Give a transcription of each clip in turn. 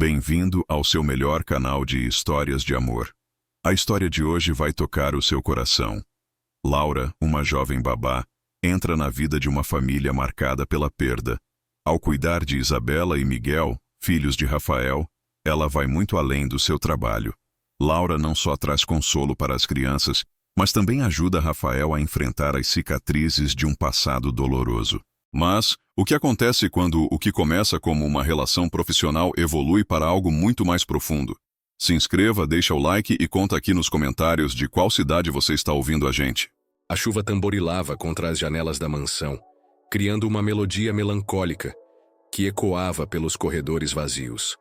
Bem-vindo ao seu melhor canal de histórias de amor. A história de hoje vai tocar o seu coração. Laura, uma jovem babá, entra na vida de uma família marcada pela perda. Ao cuidar de Isabela e Miguel, filhos de Rafael, ela vai muito além do seu trabalho. Laura não só traz consolo para as crianças, mas também ajuda Rafael a enfrentar as cicatrizes de um passado doloroso. Mas, o que acontece quando o que começa como uma relação profissional evolui para algo muito mais profundo? Se inscreva, deixa o like e conta aqui nos comentários de qual cidade você está ouvindo a gente. A chuva tamborilava contra as janelas da mansão, criando uma melodia melancólica que ecoava pelos corredores vazios.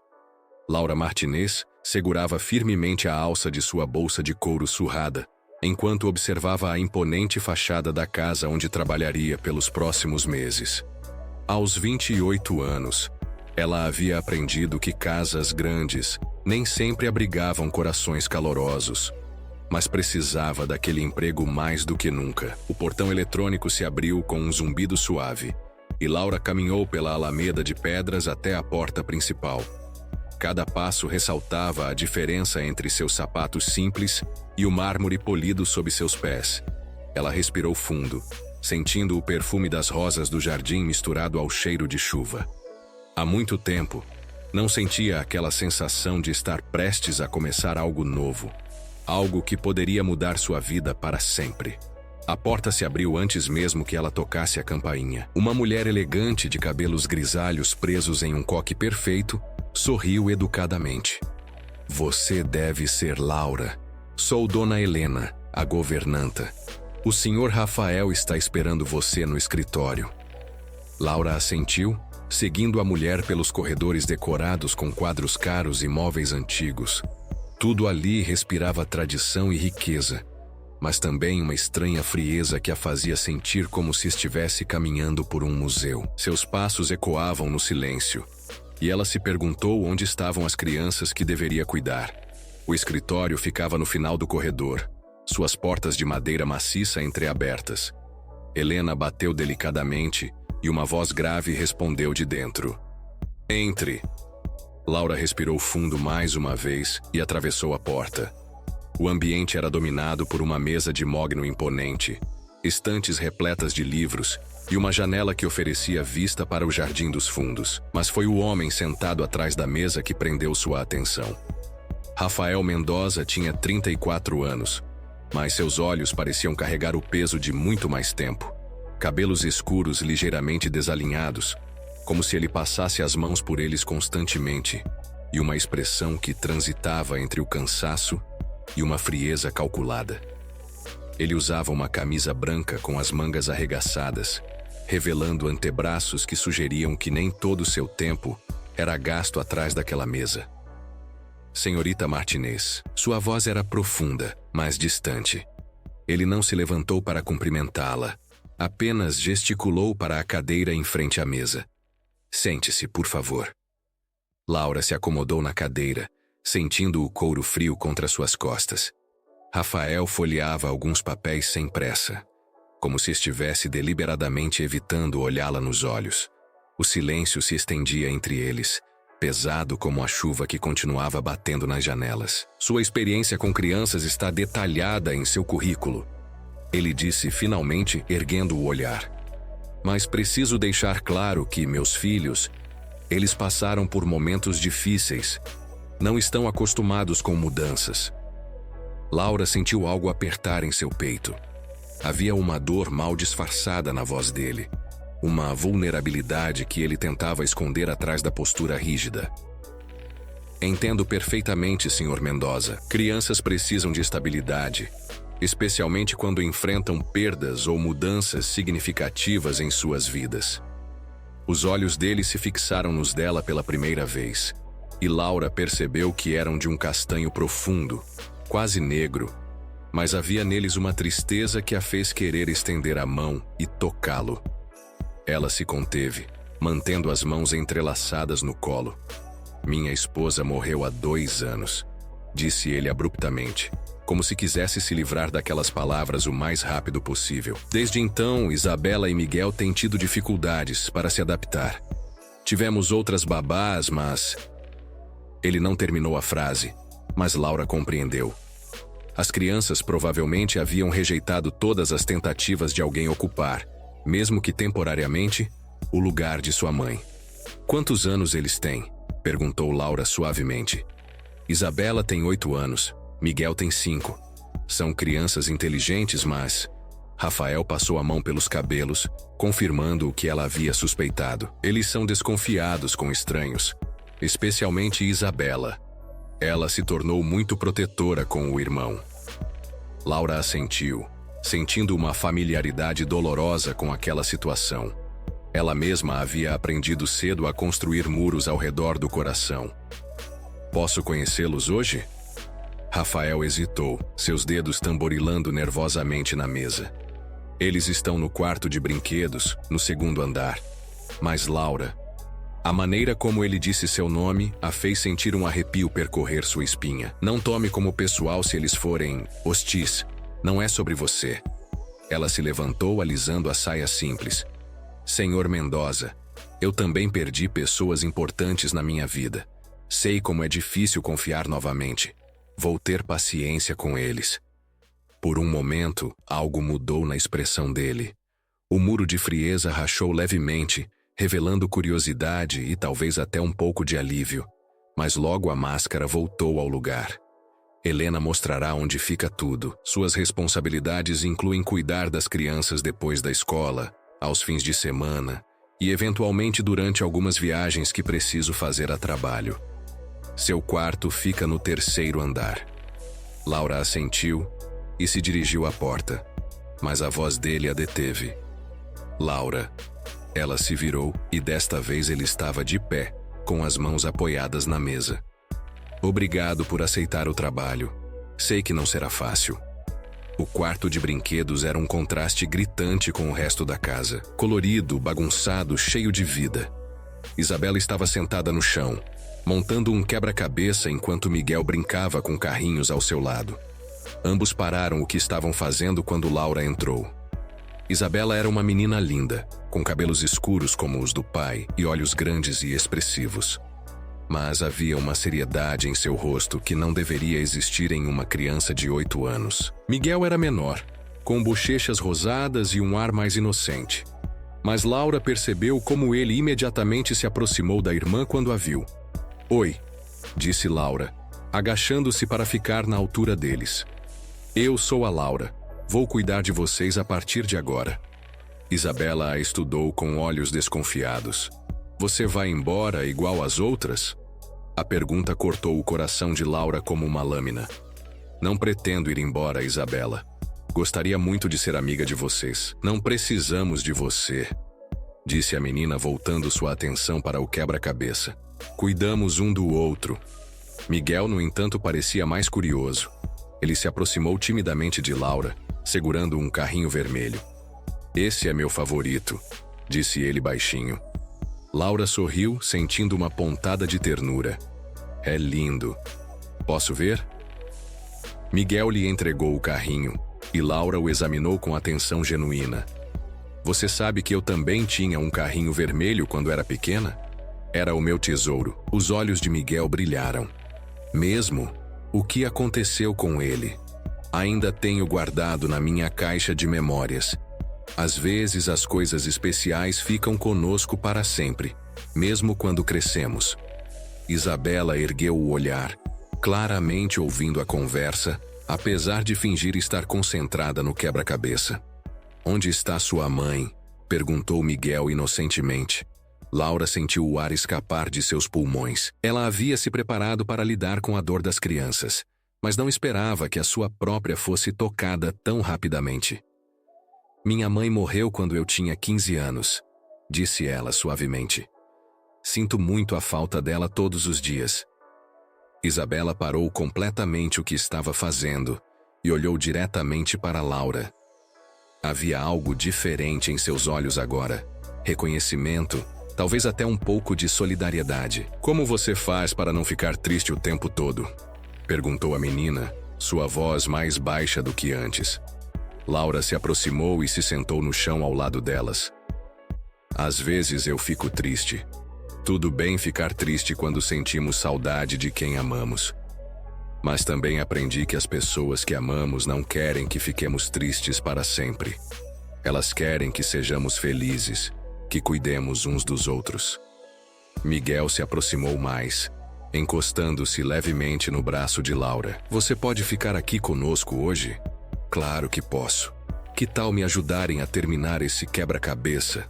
Laura Martinez segurava firmemente a alça de sua bolsa de couro surrada, enquanto observava a imponente fachada da casa onde trabalharia pelos próximos meses. Aos 28 anos, ela havia aprendido que casas grandes nem sempre abrigavam corações calorosos, mas precisava daquele emprego mais do que nunca. O portão eletrônico se abriu com um zumbido suave, e Laura caminhou pela alameda de pedras até a porta principal. Cada passo ressaltava a diferença entre seus sapatos simples e o mármore polido sob seus pés. Ela respirou fundo, sentindo o perfume das rosas do jardim misturado ao cheiro de chuva. Há muito tempo, não sentia aquela sensação de estar prestes a começar algo novo, algo que poderia mudar sua vida para sempre. A porta se abriu antes mesmo que ela tocasse a campainha. Uma mulher elegante de cabelos grisalhos presos em um coque perfeito sorriu educadamente. Você deve ser Laura. Sou Dona Helena, a governanta. O Sr. Rafael está esperando você no escritório. Laura assentiu, seguindo a mulher pelos corredores decorados com quadros caros e móveis antigos. Tudo ali respirava tradição e riqueza, mas também uma estranha frieza que a fazia sentir como se estivesse caminhando por um museu. Seus passos ecoavam no silêncio, e ela se perguntou onde estavam as crianças que deveria cuidar. O escritório ficava no final do corredor, suas portas de madeira maciça entreabertas. Helena bateu delicadamente e uma voz grave respondeu de dentro. Entre. Laura respirou fundo mais uma vez e atravessou a porta. O ambiente era dominado por uma mesa de mogno imponente, estantes repletas de livros e uma janela que oferecia vista para o jardim dos fundos. Mas foi o homem sentado atrás da mesa que prendeu sua atenção. Rafael Mendoza tinha 34 anos, mas seus olhos pareciam carregar o peso de muito mais tempo. Cabelos escuros ligeiramente desalinhados, como se ele passasse as mãos por eles constantemente, e uma expressão que transitava entre o cansaço e uma frieza calculada. Ele usava uma camisa branca com as mangas arregaçadas, revelando antebraços que sugeriam que nem todo o seu tempo era gasto atrás daquela mesa. Senhorita Martinez, sua voz era profunda, mas distante. Ele não se levantou para cumprimentá-la, apenas gesticulou para a cadeira em frente à mesa. Sente-se, por favor. Laura se acomodou na cadeira, sentindo o couro frio contra suas costas. Rafael folheava alguns papéis sem pressa, como se estivesse deliberadamente evitando olhá-la nos olhos. O silêncio se estendia entre eles, pesado como a chuva que continuava batendo nas janelas. Sua experiência com crianças está detalhada em seu currículo, ele disse finalmente, erguendo o olhar. Mas preciso deixar claro que meus filhos, eles passaram por momentos difíceis. Não estão acostumados com mudanças. Laura sentiu algo apertar em seu peito. Havia uma dor mal disfarçada na voz dele, uma vulnerabilidade que ele tentava esconder atrás da postura rígida. Entendo perfeitamente, Sr. Mendoza. Crianças precisam de estabilidade, especialmente quando enfrentam perdas ou mudanças significativas em suas vidas. Os olhos dele se fixaram nos dela pela primeira vez, e Laura percebeu que eram de um castanho profundo, quase negro, mas havia neles uma tristeza que a fez querer estender a mão e tocá-lo. Ela se conteve, mantendo as mãos entrelaçadas no colo. Minha esposa morreu há 2 anos, disse ele abruptamente, como se quisesse se livrar daquelas palavras o mais rápido possível. Desde então, Isabela e Miguel têm tido dificuldades para se adaptar. Tivemos outras babás, mas Ele não terminou a frase, mas Laura compreendeu. As crianças provavelmente haviam rejeitado todas as tentativas de alguém ocupar, mesmo que temporariamente, o lugar de sua mãe. Quantos anos eles têm? Perguntou Laura suavemente. Isabela tem 8 anos, Miguel tem 5. São crianças inteligentes, mas... Rafael passou a mão pelos cabelos, confirmando o que ela havia suspeitado. Eles são desconfiados com estranhos, especialmente Isabela. Ela se tornou muito protetora com o irmão. Laura assentiu, sentindo uma familiaridade dolorosa com aquela situação. Ela mesma havia aprendido cedo a construir muros ao redor do coração. Posso conhecê-los hoje? Rafael hesitou, seus dedos tamborilando nervosamente na mesa. Eles estão no quarto de brinquedos, no segundo andar. Mas Laura... A maneira como ele disse seu nome a fez sentir um arrepio percorrer sua espinha. Não tome como pessoal se eles forem hostis. Não é sobre você. Ela se levantou alisando a saia simples. Senhor Mendoza, eu também perdi pessoas importantes na minha vida. Sei como é difícil confiar novamente. Vou ter paciência com eles. Por um momento, algo mudou na expressão dele. O muro de frieza rachou levemente, revelando curiosidade e talvez até um pouco de alívio. Mas logo a máscara voltou ao lugar. Helena mostrará onde fica tudo. Suas responsabilidades incluem cuidar das crianças depois da escola, aos fins de semana e eventualmente durante algumas viagens que preciso fazer a trabalho. Seu quarto fica no 3º andar. Laura assentiu e se dirigiu à porta, mas a voz dele a deteve. Laura. Ela se virou e desta vez ele estava de pé, com as mãos apoiadas na mesa. Obrigado por aceitar o trabalho. Sei que não será fácil. O quarto de brinquedos era um contraste gritante com o resto da casa. Colorido, bagunçado, cheio de vida. Isabela estava sentada no chão, montando um quebra-cabeça enquanto Miguel brincava com carrinhos ao seu lado. Ambos pararam o que estavam fazendo quando Laura entrou. Isabela era uma menina linda, com cabelos escuros como os do pai e olhos grandes e expressivos. Mas havia uma seriedade em seu rosto que não deveria existir em uma criança de 8 anos. Miguel era menor, com bochechas rosadas e um ar mais inocente. Mas Laura percebeu como ele imediatamente se aproximou da irmã quando a viu. Oi, disse Laura, agachando-se para ficar na altura deles. Eu sou a Laura. Vou cuidar de vocês a partir de agora. Isabela a estudou com olhos desconfiados. Você vai embora igual às outras? A pergunta cortou o coração de Laura como uma lâmina. Não pretendo ir embora, Isabela. Gostaria muito de ser amiga de vocês. Não precisamos de você, disse a menina voltando sua atenção para o quebra-cabeça. Cuidamos um do outro. Miguel, no entanto, parecia mais curioso. Ele se aproximou timidamente de Laura, segurando um carrinho vermelho. Esse é meu favorito, disse ele baixinho. Laura sorriu, sentindo uma pontada de ternura. É lindo. Posso ver? Miguel lhe entregou o carrinho, e Laura o examinou com atenção genuína. Você sabe que eu também tinha um carrinho vermelho quando era pequena? Era o meu tesouro. Os olhos de Miguel brilharam. Mesmo? O que aconteceu com ele? Ainda tenho guardado na minha caixa de memórias. Às vezes as coisas especiais ficam conosco para sempre, mesmo quando crescemos. Isabela ergueu o olhar, claramente ouvindo a conversa, apesar de fingir estar concentrada no quebra-cabeça. Onde está sua mãe? Perguntou Miguel inocentemente. Laura sentiu o ar escapar de seus pulmões. Ela havia se preparado para lidar com a dor das crianças, mas não esperava que a sua própria fosse tocada tão rapidamente. Minha mãe morreu quando eu tinha 15 anos, disse ela suavemente. Sinto muito a falta dela todos os dias. Isabela parou completamente o que estava fazendo e olhou diretamente para Laura. Havia algo diferente em seus olhos agora. Reconhecimento, talvez até um pouco de solidariedade. Como você faz para não ficar triste o tempo todo? Perguntou a menina, sua voz mais baixa do que antes. Laura se aproximou e se sentou no chão ao lado delas. Às vezes eu fico triste. tudo bem ficar triste quando sentimos saudade de quem amamos. Mas também aprendi que as pessoas que amamos não querem que fiquemos tristes para sempre. Elas querem que sejamos felizes, que cuidemos uns dos outros. Miguel se aproximou mais, encostando-se levemente no braço de Laura. Você pode ficar aqui conosco hoje? Claro que posso. Que tal me ajudarem a terminar esse quebra-cabeça?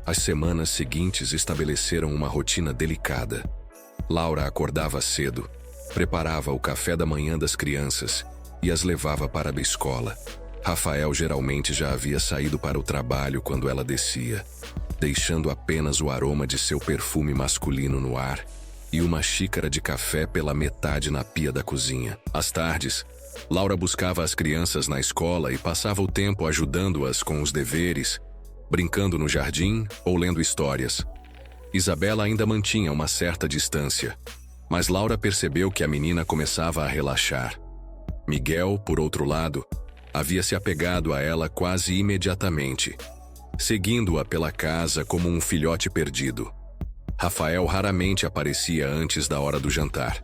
As semanas seguintes estabeleceram uma rotina delicada. Laura acordava cedo, preparava o café da manhã das crianças e as levava para a escola. Rafael geralmente já havia saído para o trabalho quando ela descia, deixando apenas o aroma de seu perfume masculino no ar e uma xícara de café pela metade na pia da cozinha. Às tardes, Laura buscava as crianças na escola e passava o tempo ajudando-as com os deveres, brincando no jardim ou lendo histórias. Isabela ainda mantinha uma certa distância, mas Laura percebeu que a menina começava a relaxar. Miguel, por outro lado, havia se apegado a ela quase imediatamente, seguindo-a pela casa como um filhote perdido. Rafael raramente aparecia antes da hora do jantar,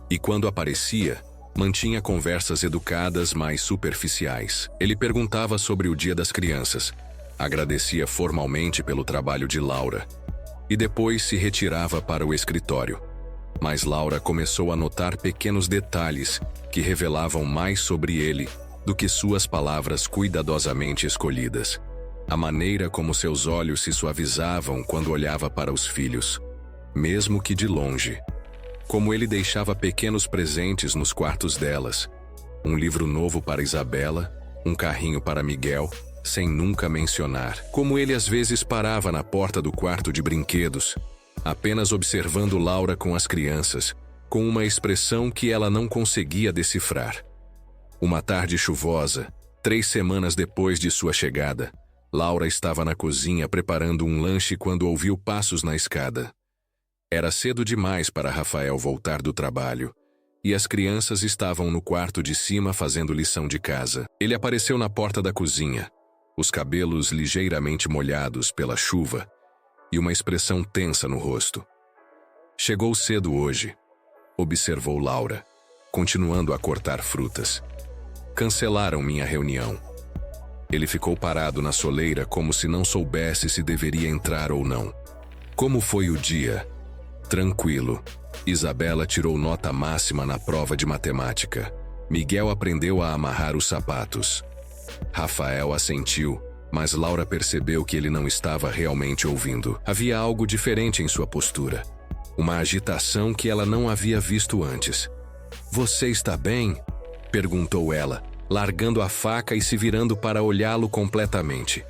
e quando aparecia, mantinha conversas educadas mais superficiais. Ele perguntava sobre o dia das crianças, agradecia formalmente pelo trabalho de Laura, e depois se retirava para o escritório. Mas Laura começou a notar pequenos detalhes que revelavam mais sobre ele do que suas palavras cuidadosamente escolhidas. A maneira como seus olhos se suavizavam quando olhava para os filhos, mesmo que de longe. Como ele deixava pequenos presentes nos quartos delas. Um livro novo para Isabela, um carrinho para Miguel, sem nunca mencionar. Como ele às vezes parava na porta do quarto de brinquedos, apenas observando Laura com as crianças, com uma expressão que ela não conseguia decifrar. Uma tarde chuvosa, 3 semanas depois de sua chegada, Laura estava na cozinha preparando um lanche quando ouviu passos na escada. Era cedo demais para Rafael voltar do trabalho, e as crianças estavam no quarto de cima fazendo lição de casa. Ele apareceu na porta da cozinha, os cabelos ligeiramente molhados pela chuva e uma expressão tensa no rosto. Chegou cedo hoje, observou Laura, continuando a cortar frutas. Cancelaram minha reunião. Ele ficou parado na soleira como se não soubesse se deveria entrar ou não. Como foi o dia? Tranquilo. Isabela tirou nota máxima na prova de matemática. Miguel aprendeu a amarrar os sapatos. Rafael assentiu, mas Laura percebeu que ele não estava realmente ouvindo. Havia algo diferente em sua postura. Uma agitação que ela não havia visto antes. Você está bem? Perguntou ela, largando a faca e se virando para olhá-lo completamente.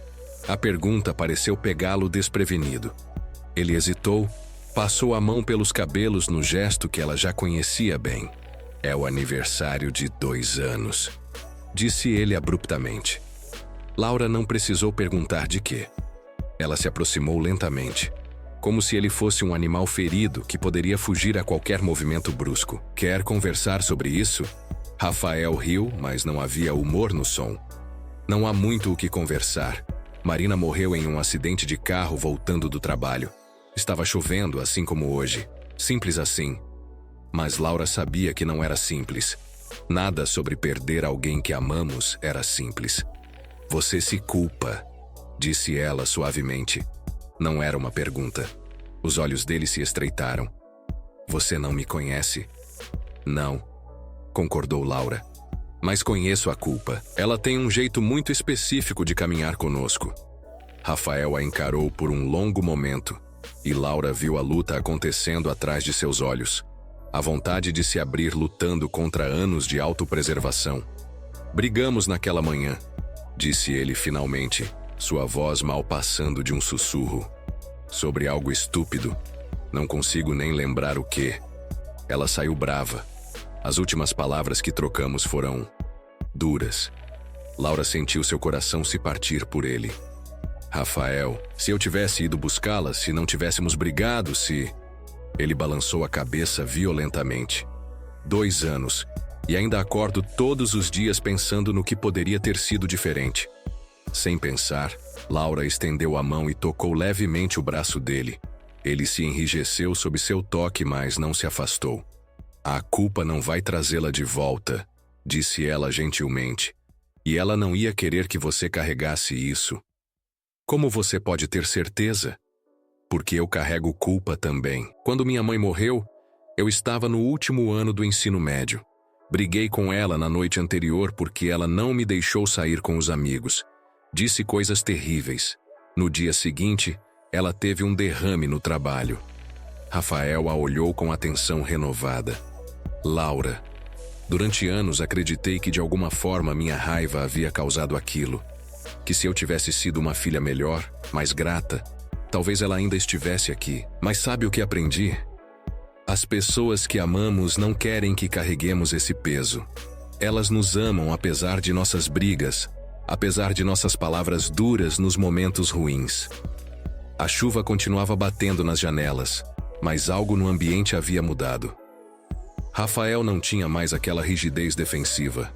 A pergunta pareceu pegá-lo desprevenido. Ele hesitou, passou a mão pelos cabelos no gesto que ela já conhecia bem. É o aniversário de 2 anos, disse ele abruptamente. Laura não precisou perguntar de quê. Ela se aproximou lentamente, como se ele fosse um animal ferido que poderia fugir a qualquer movimento brusco. Quer conversar sobre isso? Rafael riu, mas não havia humor no som. Não há muito o que conversar. Marina morreu em um acidente de carro voltando do trabalho. Estava chovendo, assim como hoje. Simples assim. Mas Laura sabia que não era simples. Nada sobre perder alguém que amamos era simples. Você se culpa, disse ela suavemente. Não era uma pergunta. Os olhos dele se estreitaram. Você não me conhece? Não, concordou Laura. Mas conheço a culpa. Ela tem um jeito muito específico de caminhar conosco. Rafael a encarou por um longo momento, e Laura viu a luta acontecendo atrás de seus olhos. A vontade de se abrir lutando contra anos de autopreservação. Brigamos naquela manhã, disse ele finalmente, sua voz mal passando de um sussurro. Sobre algo estúpido. Não consigo nem lembrar o quê. Ela saiu brava. As últimas palavras que trocamos foram duras. Laura sentiu seu coração se partir por ele. Rafael, se eu tivesse ido buscá-la, se não tivéssemos brigado, se... Ele balançou a cabeça violentamente. 2 anos, e ainda acordo todos os dias pensando no que poderia ter sido diferente. Sem pensar, Laura estendeu a mão e tocou levemente o braço dele. Ele se enrijeceu sob seu toque, mas não se afastou. A culpa não vai trazê-la de volta, disse ela gentilmente. E ela não ia querer que você carregasse isso. Como você pode ter certeza? Porque eu carrego culpa também. Quando minha mãe morreu, eu estava no último ano do ensino médio. Briguei com ela na noite anterior porque ela não me deixou sair com os amigos. Disse coisas terríveis. No dia seguinte, ela teve um derrame no trabalho. Rafael a olhou com atenção renovada. Laura. Durante anos acreditei que de alguma forma minha raiva havia causado aquilo. Que se eu tivesse sido uma filha melhor, mais grata, talvez ela ainda estivesse aqui. Mas sabe o que aprendi? As pessoas que amamos não querem que carreguemos esse peso. Elas nos amam apesar de nossas brigas, apesar de nossas palavras duras nos momentos ruins. A chuva continuava batendo nas janelas, mas algo no ambiente havia mudado. Rafael não tinha mais aquela rigidez defensiva.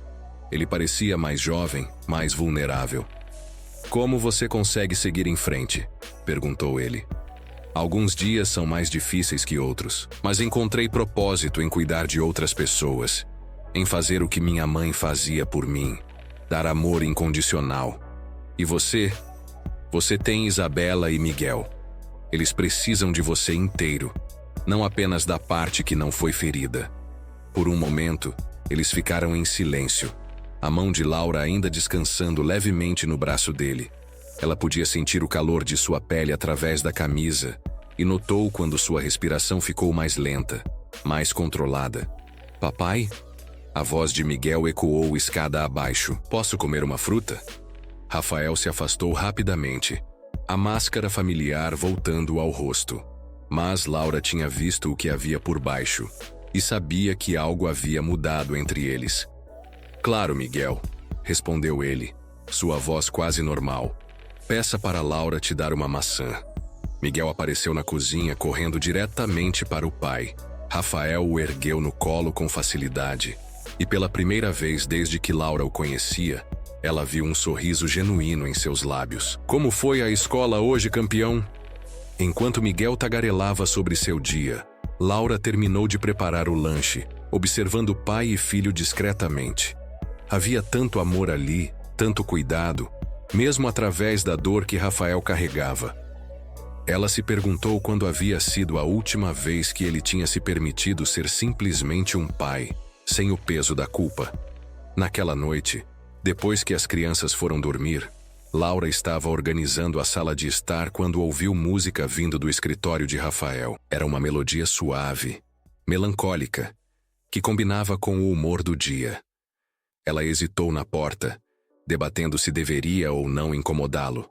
Ele parecia mais jovem, mais vulnerável. Como você consegue seguir em frente? Perguntou ele. Alguns dias são mais difíceis que outros, mas encontrei propósito em cuidar de outras pessoas, em fazer o que minha mãe fazia por mim, dar amor incondicional. E você? Você tem Isabela e Miguel. Eles precisam de você inteiro, não apenas da parte que não foi ferida. Por um momento, eles ficaram em silêncio, a mão de Laura ainda descansando levemente no braço dele. Ela podia sentir o calor de sua pele através da camisa e notou quando sua respiração ficou mais lenta, mais controlada. Papai? A voz de Miguel ecoou escada abaixo. Posso comer uma fruta? Rafael se afastou rapidamente, a máscara familiar voltando ao rosto. Mas Laura tinha visto o que havia por baixo e sabia que algo havia mudado entre eles. Claro, Miguel, respondeu ele, sua voz quase normal. Peça para Laura te dar uma maçã. Miguel apareceu na cozinha correndo diretamente para o pai. Rafael o ergueu no colo com facilidade. E pela primeira vez desde que Laura o conhecia, ela viu um sorriso genuíno em seus lábios. Como foi a escola hoje, campeão? Enquanto Miguel tagarelava sobre seu dia, Laura terminou de preparar o lanche, observando pai e filho discretamente. Havia tanto amor ali, tanto cuidado, mesmo através da dor que Rafael carregava. Ela se perguntou quando havia sido a última vez que ele tinha se permitido ser simplesmente um pai, sem o peso da culpa. Naquela noite, depois que as crianças foram dormir, Laura estava organizando a sala de estar quando ouviu música vindo do escritório de Rafael. Era uma melodia suave, melancólica, que combinava com o humor do dia. Ela hesitou na porta, debatendo se deveria ou não incomodá-lo.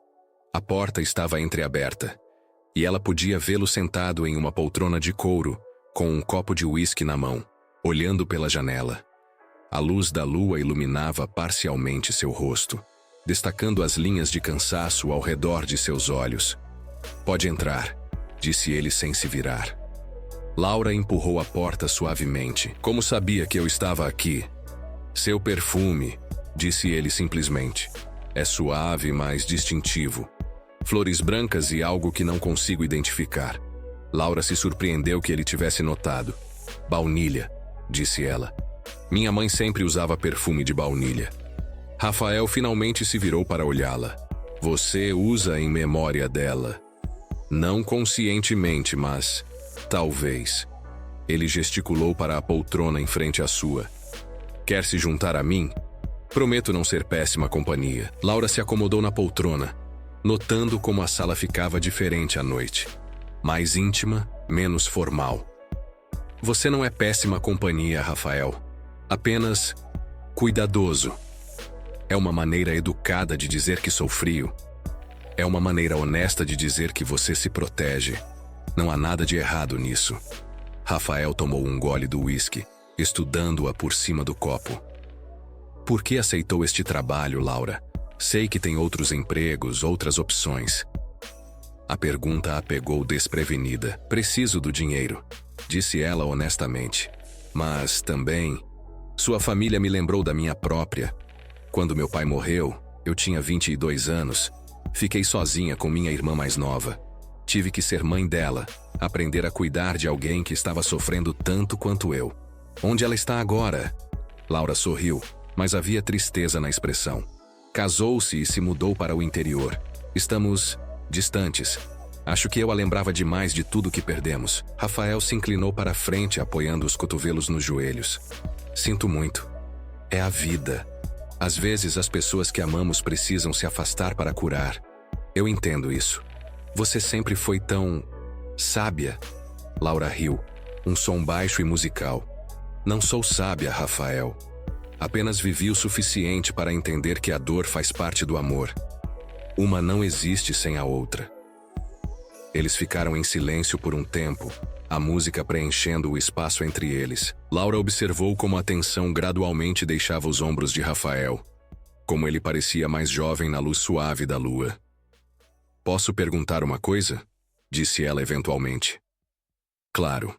A porta estava entreaberta, e ela podia vê-lo sentado em uma poltrona de couro, com um copo de uísque na mão, olhando pela janela. A luz da lua iluminava parcialmente seu rosto, destacando as linhas de cansaço ao redor de seus olhos. Pode entrar, disse ele sem se virar. Laura empurrou a porta suavemente. Como sabia que eu estava aqui? Seu perfume, disse ele simplesmente. É suave, mas distintivo. Flores brancas e algo que não consigo identificar. Laura se surpreendeu que ele tivesse notado. Baunilha, disse ela. Minha mãe sempre usava perfume de baunilha. Rafael finalmente se virou para olhá-la. Você usa em memória dela. Não conscientemente, mas talvez. Ele gesticulou para a poltrona em frente à sua. Quer se juntar a mim? Prometo não ser péssima companhia. Laura se acomodou na poltrona, notando como a sala ficava diferente à noite. Mais íntima, menos formal. Você não é péssima companhia, Rafael. Apenas cuidadoso. É uma maneira educada de dizer que sou frio. É uma maneira honesta de dizer que você se protege. Não há nada de errado nisso. Rafael tomou um gole do uísque, estudando-a por cima do copo. Por que aceitou este trabalho, Laura? Sei que tem outros empregos, outras opções. A pergunta a pegou desprevenida. Preciso do dinheiro, disse ela honestamente. Mas também, sua família me lembrou da minha própria. Quando meu pai morreu, eu tinha 22 anos. Fiquei sozinha com minha irmã mais nova. Tive que ser mãe dela, aprender a cuidar de alguém que estava sofrendo tanto quanto eu. Onde ela está agora? Laura sorriu, mas havia tristeza na expressão. Casou-se e se mudou para o interior. Estamos distantes. Acho que eu a lembrava demais de tudo que perdemos. Rafael se inclinou para a frente, apoiando os cotovelos nos joelhos. Sinto muito. É a vida. Às vezes as pessoas que amamos precisam se afastar para curar. Eu entendo isso. Você sempre foi tão sábia. Laura riu, um som baixo e musical. Não sou sábia, Rafael. Apenas vivi o suficiente para entender que a dor faz parte do amor. Uma não existe sem a outra. Eles ficaram em silêncio por um tempo, a música preenchendo o espaço entre eles. Laura observou como a tensão gradualmente deixava os ombros de Rafael, como ele parecia mais jovem na luz suave da lua. Posso perguntar uma coisa? Disse ela eventualmente. Claro.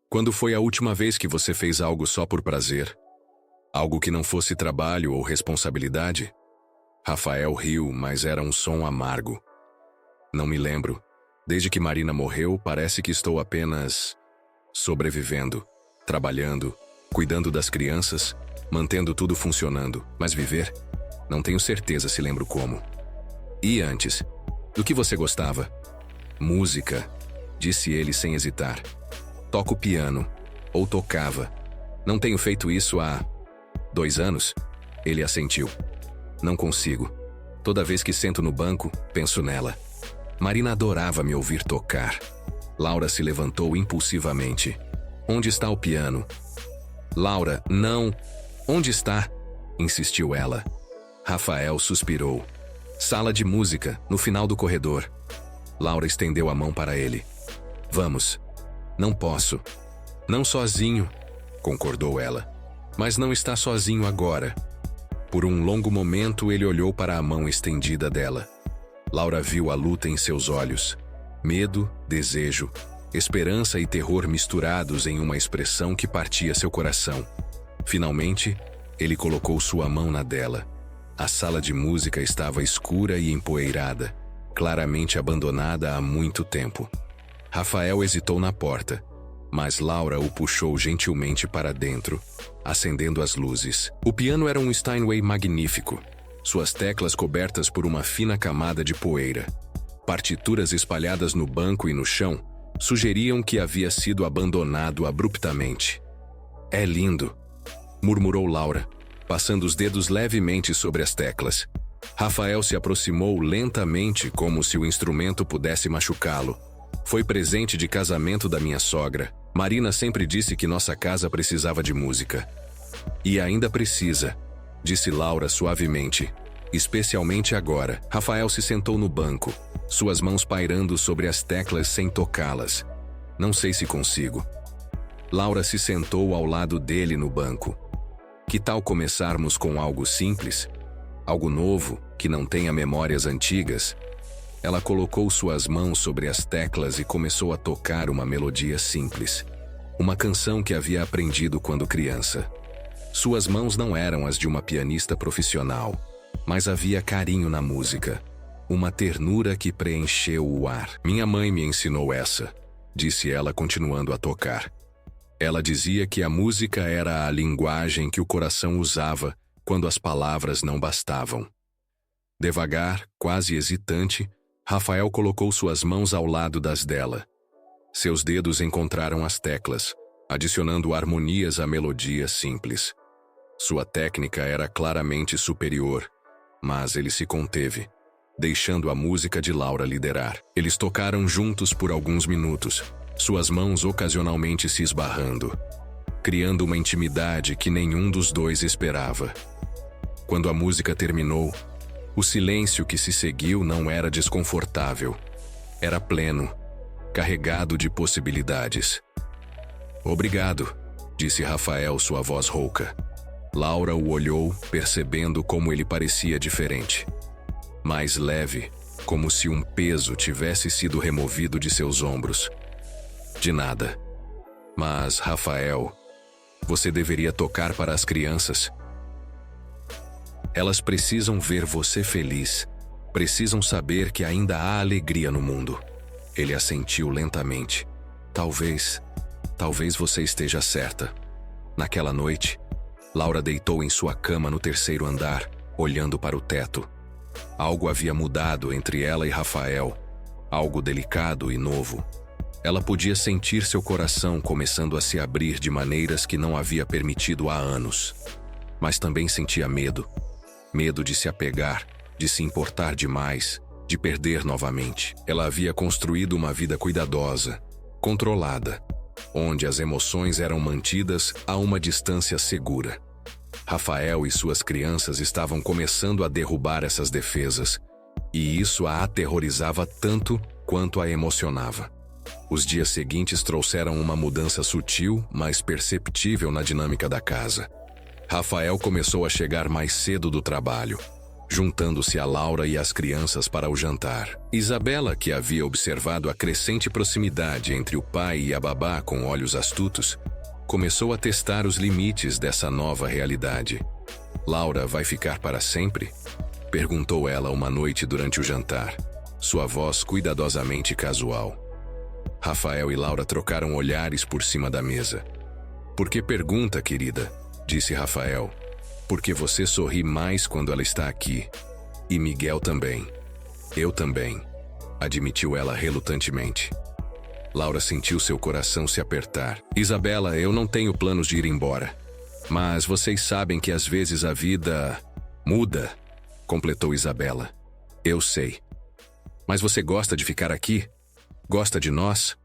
Quando foi a última vez que você fez algo só por prazer? Algo que não fosse trabalho ou responsabilidade? Rafael riu, mas era um som amargo. Não me lembro. Desde que Marina morreu, parece que estou apenas sobrevivendo, trabalhando, cuidando das crianças, mantendo tudo funcionando. Mas viver? Não tenho certeza se lembro como. E antes? Do que você gostava? Música, disse ele sem hesitar. Toco piano, ou tocava. Não tenho feito isso há 2 anos? Ele assentiu. Não consigo. Toda vez que sento no banco, penso nela. Marina adorava me ouvir tocar. Laura se levantou impulsivamente. Onde está o piano? Laura, não. Onde está? Insistiu ela. Rafael suspirou. Sala de música, no final do corredor. Laura estendeu a mão para ele. Vamos. Não posso. Não sozinho, concordou ela. Mas não está sozinho agora. Por um longo momento ele olhou para a mão estendida dela. Laura viu a luta em seus olhos. Medo, desejo, esperança e terror misturados em uma expressão que partia seu coração. Finalmente, ele colocou sua mão na dela. A sala de música estava escura e empoeirada, claramente abandonada há muito tempo. Rafael hesitou na porta, mas Laura o puxou gentilmente para dentro, acendendo as luzes. O piano era um Steinway magnífico, suas teclas cobertas por uma fina camada de poeira. Partituras espalhadas no banco e no chão sugeriam que havia sido abandonado abruptamente. É lindo, murmurou Laura, passando os dedos levemente sobre as teclas. Rafael se aproximou lentamente, como se o instrumento pudesse machucá-lo. Foi presente de casamento da minha sogra. Marina sempre disse que nossa casa precisava de música. E ainda precisa, disse Laura suavemente. Especialmente agora. Rafael se sentou no banco, suas mãos pairando sobre as teclas sem tocá-las. Não sei se consigo. Laura se sentou ao lado dele no banco. Que tal começarmos com algo simples? Algo novo, que não tenha memórias antigas? Ela colocou suas mãos sobre as teclas e começou a tocar uma melodia simples. Uma canção que havia aprendido quando criança. Suas mãos não eram as de uma pianista profissional, mas havia carinho na música. Uma ternura que preencheu o ar. Minha mãe me ensinou essa, disse ela continuando a tocar. Ela dizia que a música era a linguagem que o coração usava quando as palavras não bastavam. Devagar, quase hesitante, Rafael colocou suas mãos ao lado das dela. Seus dedos encontraram as teclas, adicionando harmonias à melodia simples. Sua técnica era claramente superior, mas ele se conteve, deixando a música de Laura liderar. Eles tocaram juntos por alguns minutos, suas mãos ocasionalmente se esbarrando, criando uma intimidade que nenhum dos dois esperava. Quando a música terminou, o silêncio que se seguiu não era desconfortável. Era pleno, carregado de possibilidades. Obrigado, disse Rafael, sua voz rouca. Laura o olhou, percebendo como ele parecia diferente. Mais leve, como se um peso tivesse sido removido de seus ombros. De nada. Mas, Rafael, você deveria tocar para as crianças. Elas precisam ver você feliz. Precisam saber que ainda há alegria no mundo. Ele assentiu lentamente. Talvez você esteja certa. Naquela noite, Laura deitou em sua cama no terceiro andar, olhando para o teto. Algo havia mudado entre ela e Rafael, algo delicado e novo. Ela podia sentir seu coração começando a se abrir de maneiras que não havia permitido há anos. Mas também sentia medo. Medo de se apegar, de se importar demais, de perder novamente. Ela havia construído uma vida cuidadosa, controlada, onde as emoções eram mantidas a uma distância segura. Rafael e suas crianças estavam começando a derrubar essas defesas, e isso a aterrorizava tanto quanto a emocionava. Os dias seguintes trouxeram uma mudança sutil, mas perceptível na dinâmica da casa. Rafael começou a chegar mais cedo do trabalho, juntando-se a Laura e às crianças para o jantar. Isabela, que havia observado a crescente proximidade entre o pai e a babá com olhos astutos, começou a testar os limites dessa nova realidade. "Laura vai ficar para sempre?" perguntou ela uma noite durante o jantar, sua voz cuidadosamente casual. Rafael e Laura trocaram olhares por cima da mesa. "Por que pergunta, querida?" disse Rafael. "Porque você sorri mais quando ela está aqui. E Miguel também." "Eu também", admitiu ela relutantemente. Laura sentiu seu coração se apertar. "Isabela, eu não tenho planos de ir embora. Mas vocês sabem que às vezes a vida muda", completou Isabela. "Eu sei. Mas você gosta de ficar aqui? Gosta de nós?"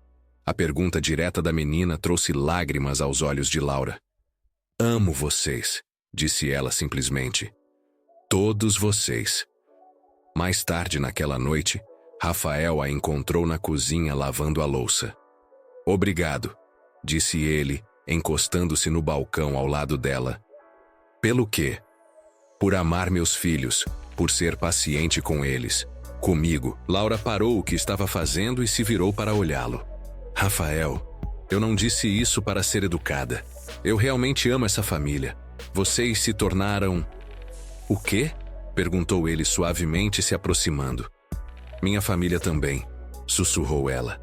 A pergunta direta da menina trouxe lágrimas aos olhos de Laura. "Amo vocês", disse ela simplesmente. "Todos vocês." Mais tarde naquela noite, Rafael a encontrou na cozinha lavando a louça. "Obrigado", disse ele, encostando-se no balcão ao lado dela. "Pelo quê?" "Por amar meus filhos, por ser paciente com eles. Comigo." Laura parou o que estava fazendo e se virou para olhá-lo. "Rafael, eu não disse isso para ser educada. Eu realmente amo essa família. Vocês se tornaram..." "O quê?" perguntou ele suavemente, se aproximando. "Minha família também", sussurrou ela.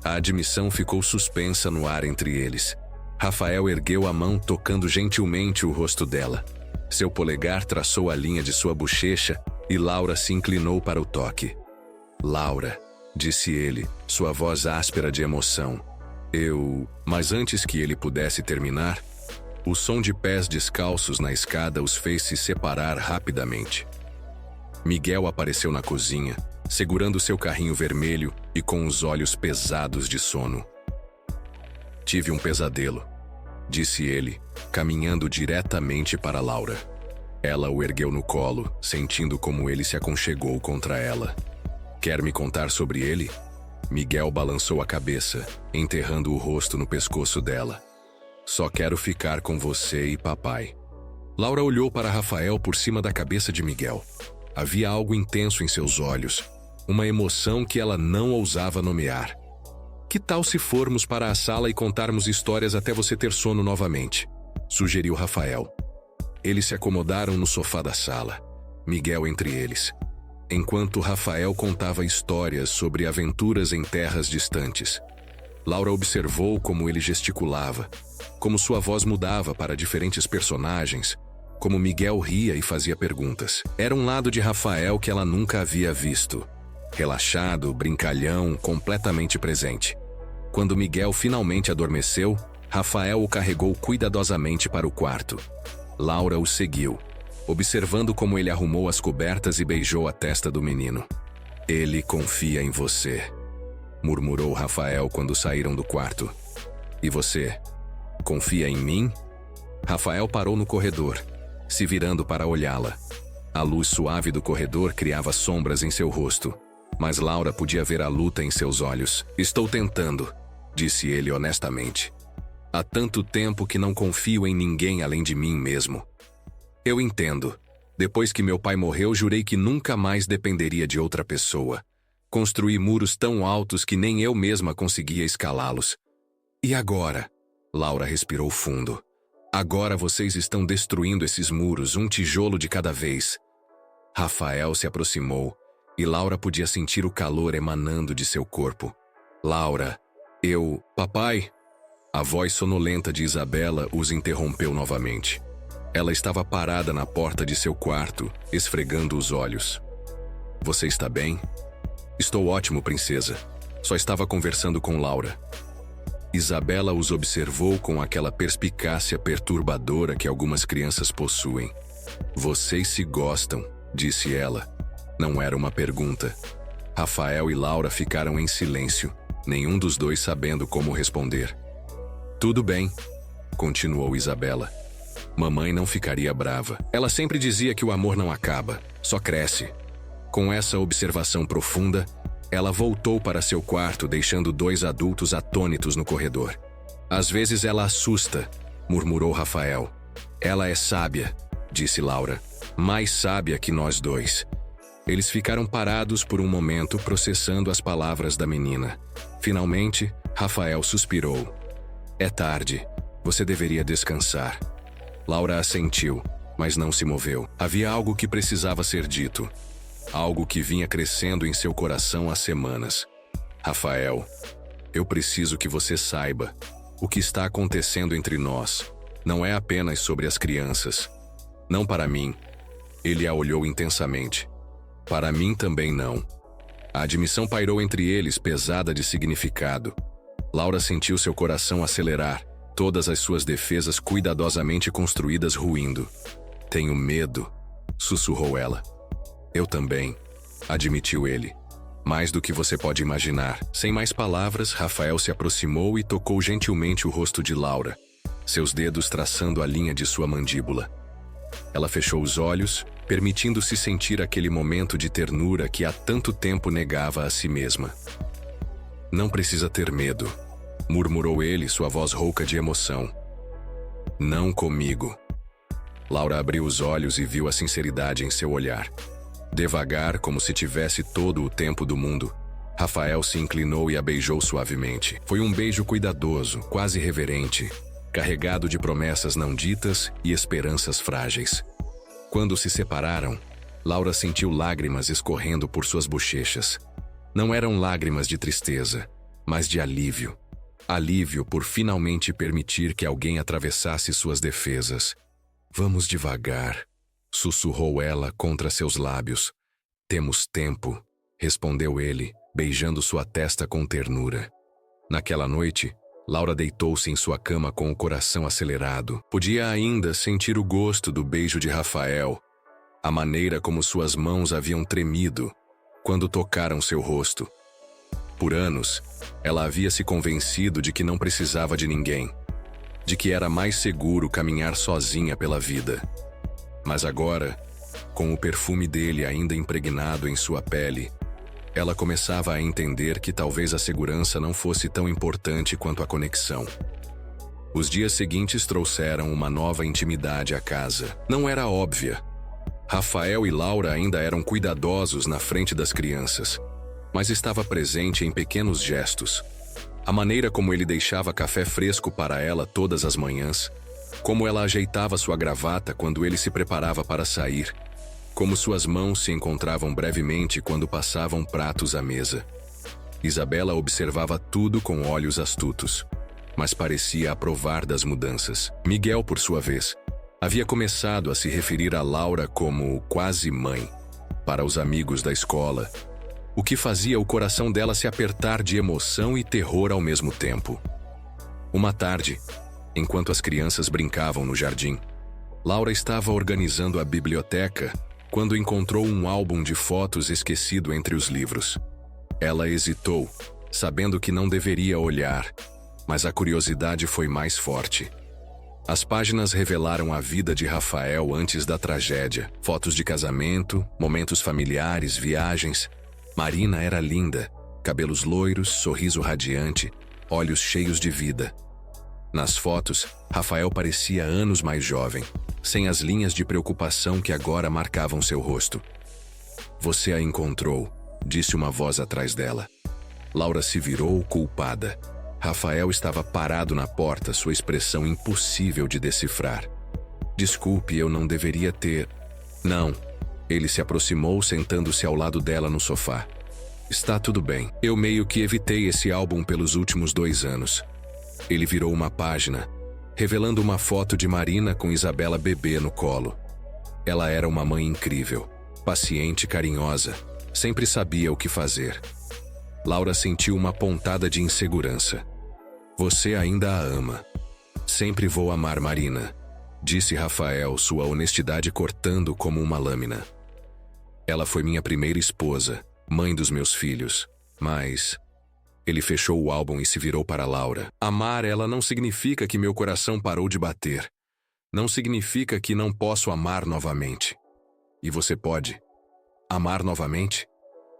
A admissão ficou suspensa no ar entre eles. Rafael ergueu a mão tocando gentilmente o rosto dela. Seu polegar traçou a linha de sua bochecha e Laura se inclinou para o toque. "Laura", disse ele, sua voz áspera de emoção. Mas antes que ele pudesse terminar, o som de pés descalços na escada os fez se separar rapidamente. Miguel apareceu na cozinha, segurando seu carrinho vermelho e com os olhos pesados de sono. "Tive um pesadelo", disse ele, caminhando diretamente para Laura. Ela o ergueu no colo, sentindo como ele se aconchegou contra ela. "Quer me contar sobre ele?" Miguel balançou a cabeça, enterrando o rosto no pescoço dela. "Só quero ficar com você e papai." Laura olhou para Rafael por cima da cabeça de Miguel. Havia algo intenso em seus olhos, uma emoção que ela não ousava nomear. "Que tal se formos para a sala e contarmos histórias até você ter sono novamente?" sugeriu Rafael. Eles se acomodaram no sofá da sala, Miguel entre eles, enquanto Rafael contava histórias sobre aventuras em terras distantes. Laura observou como ele gesticulava, como sua voz mudava para diferentes personagens, como Miguel ria e fazia perguntas. Era um lado de Rafael que ela nunca havia visto. Relaxado, brincalhão, completamente presente. Quando Miguel finalmente adormeceu, Rafael o carregou cuidadosamente para o quarto. Laura o seguiu, observando como ele arrumou as cobertas e beijou a testa do menino. "Ele confia em você", murmurou Rafael quando saíram do quarto. "E você, confia em mim?" Rafael parou no corredor, se virando para olhá-la. A luz suave do corredor criava sombras em seu rosto, mas Laura podia ver a luta em seus olhos. "Estou tentando", disse ele honestamente. "Há tanto tempo que não confio em ninguém além de mim mesmo." "Eu entendo. Depois que meu pai morreu, jurei que nunca mais dependeria de outra pessoa. Construí muros tão altos que nem eu mesma conseguia escalá-los. E agora?" Laura respirou fundo. "Agora vocês estão destruindo esses muros, um tijolo de cada vez." Rafael se aproximou, e Laura podia sentir o calor emanando de seu corpo. Laura, papai? A voz sonolenta de Isabela os interrompeu novamente. Ela estava parada na porta de seu quarto, esfregando os olhos. Você está bem? Estou ótimo, princesa. Só estava conversando com Laura. Isabela os observou com aquela perspicácia perturbadora que algumas crianças possuem. Vocês se gostam, disse ela. Não era uma pergunta. Rafael e Laura ficaram em silêncio, nenhum dos dois sabendo como responder. Tudo bem, continuou Isabela. Mamãe não ficaria brava. Ela sempre dizia que o amor não acaba, só cresce. Com essa observação profunda, ela voltou para seu quarto, deixando dois adultos atônitos no corredor. Às vezes ela assusta, murmurou Rafael. Ela é sábia, disse Laura. Mais sábia que nós dois. Eles ficaram parados por um momento, processando as palavras da menina. Finalmente, Rafael suspirou. É tarde. Você deveria descansar. Laura assentiu, mas não se moveu. Havia algo que precisava ser dito. Algo que vinha crescendo em seu coração há semanas. Rafael, eu preciso que você saiba. O que está acontecendo entre nós não é apenas sobre as crianças. Não para mim. Ele a olhou intensamente. Para mim também não. A admissão pairou entre eles, pesada de significado. Laura sentiu seu coração acelerar, todas as suas defesas cuidadosamente construídas ruindo. Tenho medo, sussurrou ela. Eu também, admitiu ele. Mais do que você pode imaginar. Sem mais palavras, Rafael se aproximou e tocou gentilmente o rosto de Laura, seus dedos traçando a linha de sua mandíbula. Ela fechou os olhos, permitindo-se sentir aquele momento de ternura que há tanto tempo negava a si mesma. Não precisa ter medo, murmurou ele, sua voz rouca de emoção. Não comigo. Laura abriu os olhos e viu a sinceridade em seu olhar. Devagar, como se tivesse todo o tempo do mundo, Rafael se inclinou e a beijou suavemente. Foi um beijo cuidadoso, quase reverente, carregado de promessas não ditas e esperanças frágeis. Quando se separaram, Laura sentiu lágrimas escorrendo por suas bochechas. Não eram lágrimas de tristeza, mas de alívio. Alívio por finalmente permitir que alguém atravessasse suas defesas. Vamos devagar, sussurrou ela contra seus lábios. Temos tempo, respondeu ele, beijando sua testa com ternura. Naquela noite, Laura deitou-se em sua cama com o coração acelerado. Podia ainda sentir o gosto do beijo de Rafael, a maneira como suas mãos haviam tremido quando tocaram seu rosto. Por anos, ela havia se convencido de que não precisava de ninguém, de que era mais seguro caminhar sozinha pela vida. Mas agora, com o perfume dele ainda impregnado em sua pele, ela começava a entender que talvez a segurança não fosse tão importante quanto a conexão. Os dias seguintes trouxeram uma nova intimidade à casa. Não era óbvia. Rafael e Laura ainda eram cuidadosos na frente das crianças, mas estava presente em pequenos gestos. A maneira como ele deixava café fresco para ela todas as manhãs, como ela ajeitava sua gravata quando ele se preparava para sair, como suas mãos se encontravam brevemente quando passavam pratos à mesa. Isabela observava tudo com olhos astutos, mas parecia aprovar das mudanças. Miguel, por sua vez, havia começado a se referir a Laura como quase mãe para os amigos da escola, o que fazia o coração dela se apertar de emoção e terror ao mesmo tempo. Uma tarde, enquanto as crianças brincavam no jardim, Laura estava organizando a biblioteca quando encontrou um álbum de fotos esquecido entre os livros. Ela hesitou, sabendo que não deveria olhar, mas a curiosidade foi mais forte. As páginas revelaram a vida de Rafael antes da tragédia. Fotos de casamento, momentos familiares, viagens. Marina era linda, cabelos loiros, sorriso radiante, olhos cheios de vida. Nas fotos, Rafael parecia anos mais jovem, sem as linhas de preocupação que agora marcavam seu rosto. Você a encontrou, disse uma voz atrás dela. Laura se virou, culpada. Rafael estava parado na porta, sua expressão impossível de decifrar. Desculpe, eu não deveria ter... Não, Ele se aproximou, sentando-se ao lado dela no sofá. Está tudo bem. Eu meio que evitei esse álbum pelos últimos 2 anos. Ele virou uma página, revelando uma foto de Marina com Isabela bebê no colo. Ela era uma mãe incrível, paciente e carinhosa. Sempre sabia o que fazer. Laura sentiu uma pontada de insegurança. Você ainda a ama. Sempre vou amar Marina, disse Rafael, sua honestidade cortando como uma lâmina. Ela foi minha primeira esposa, mãe dos meus filhos, mas... Ele fechou o álbum e se virou para Laura. Amar ela não significa que meu coração parou de bater. Não significa que não posso amar novamente. E você pode amar novamente?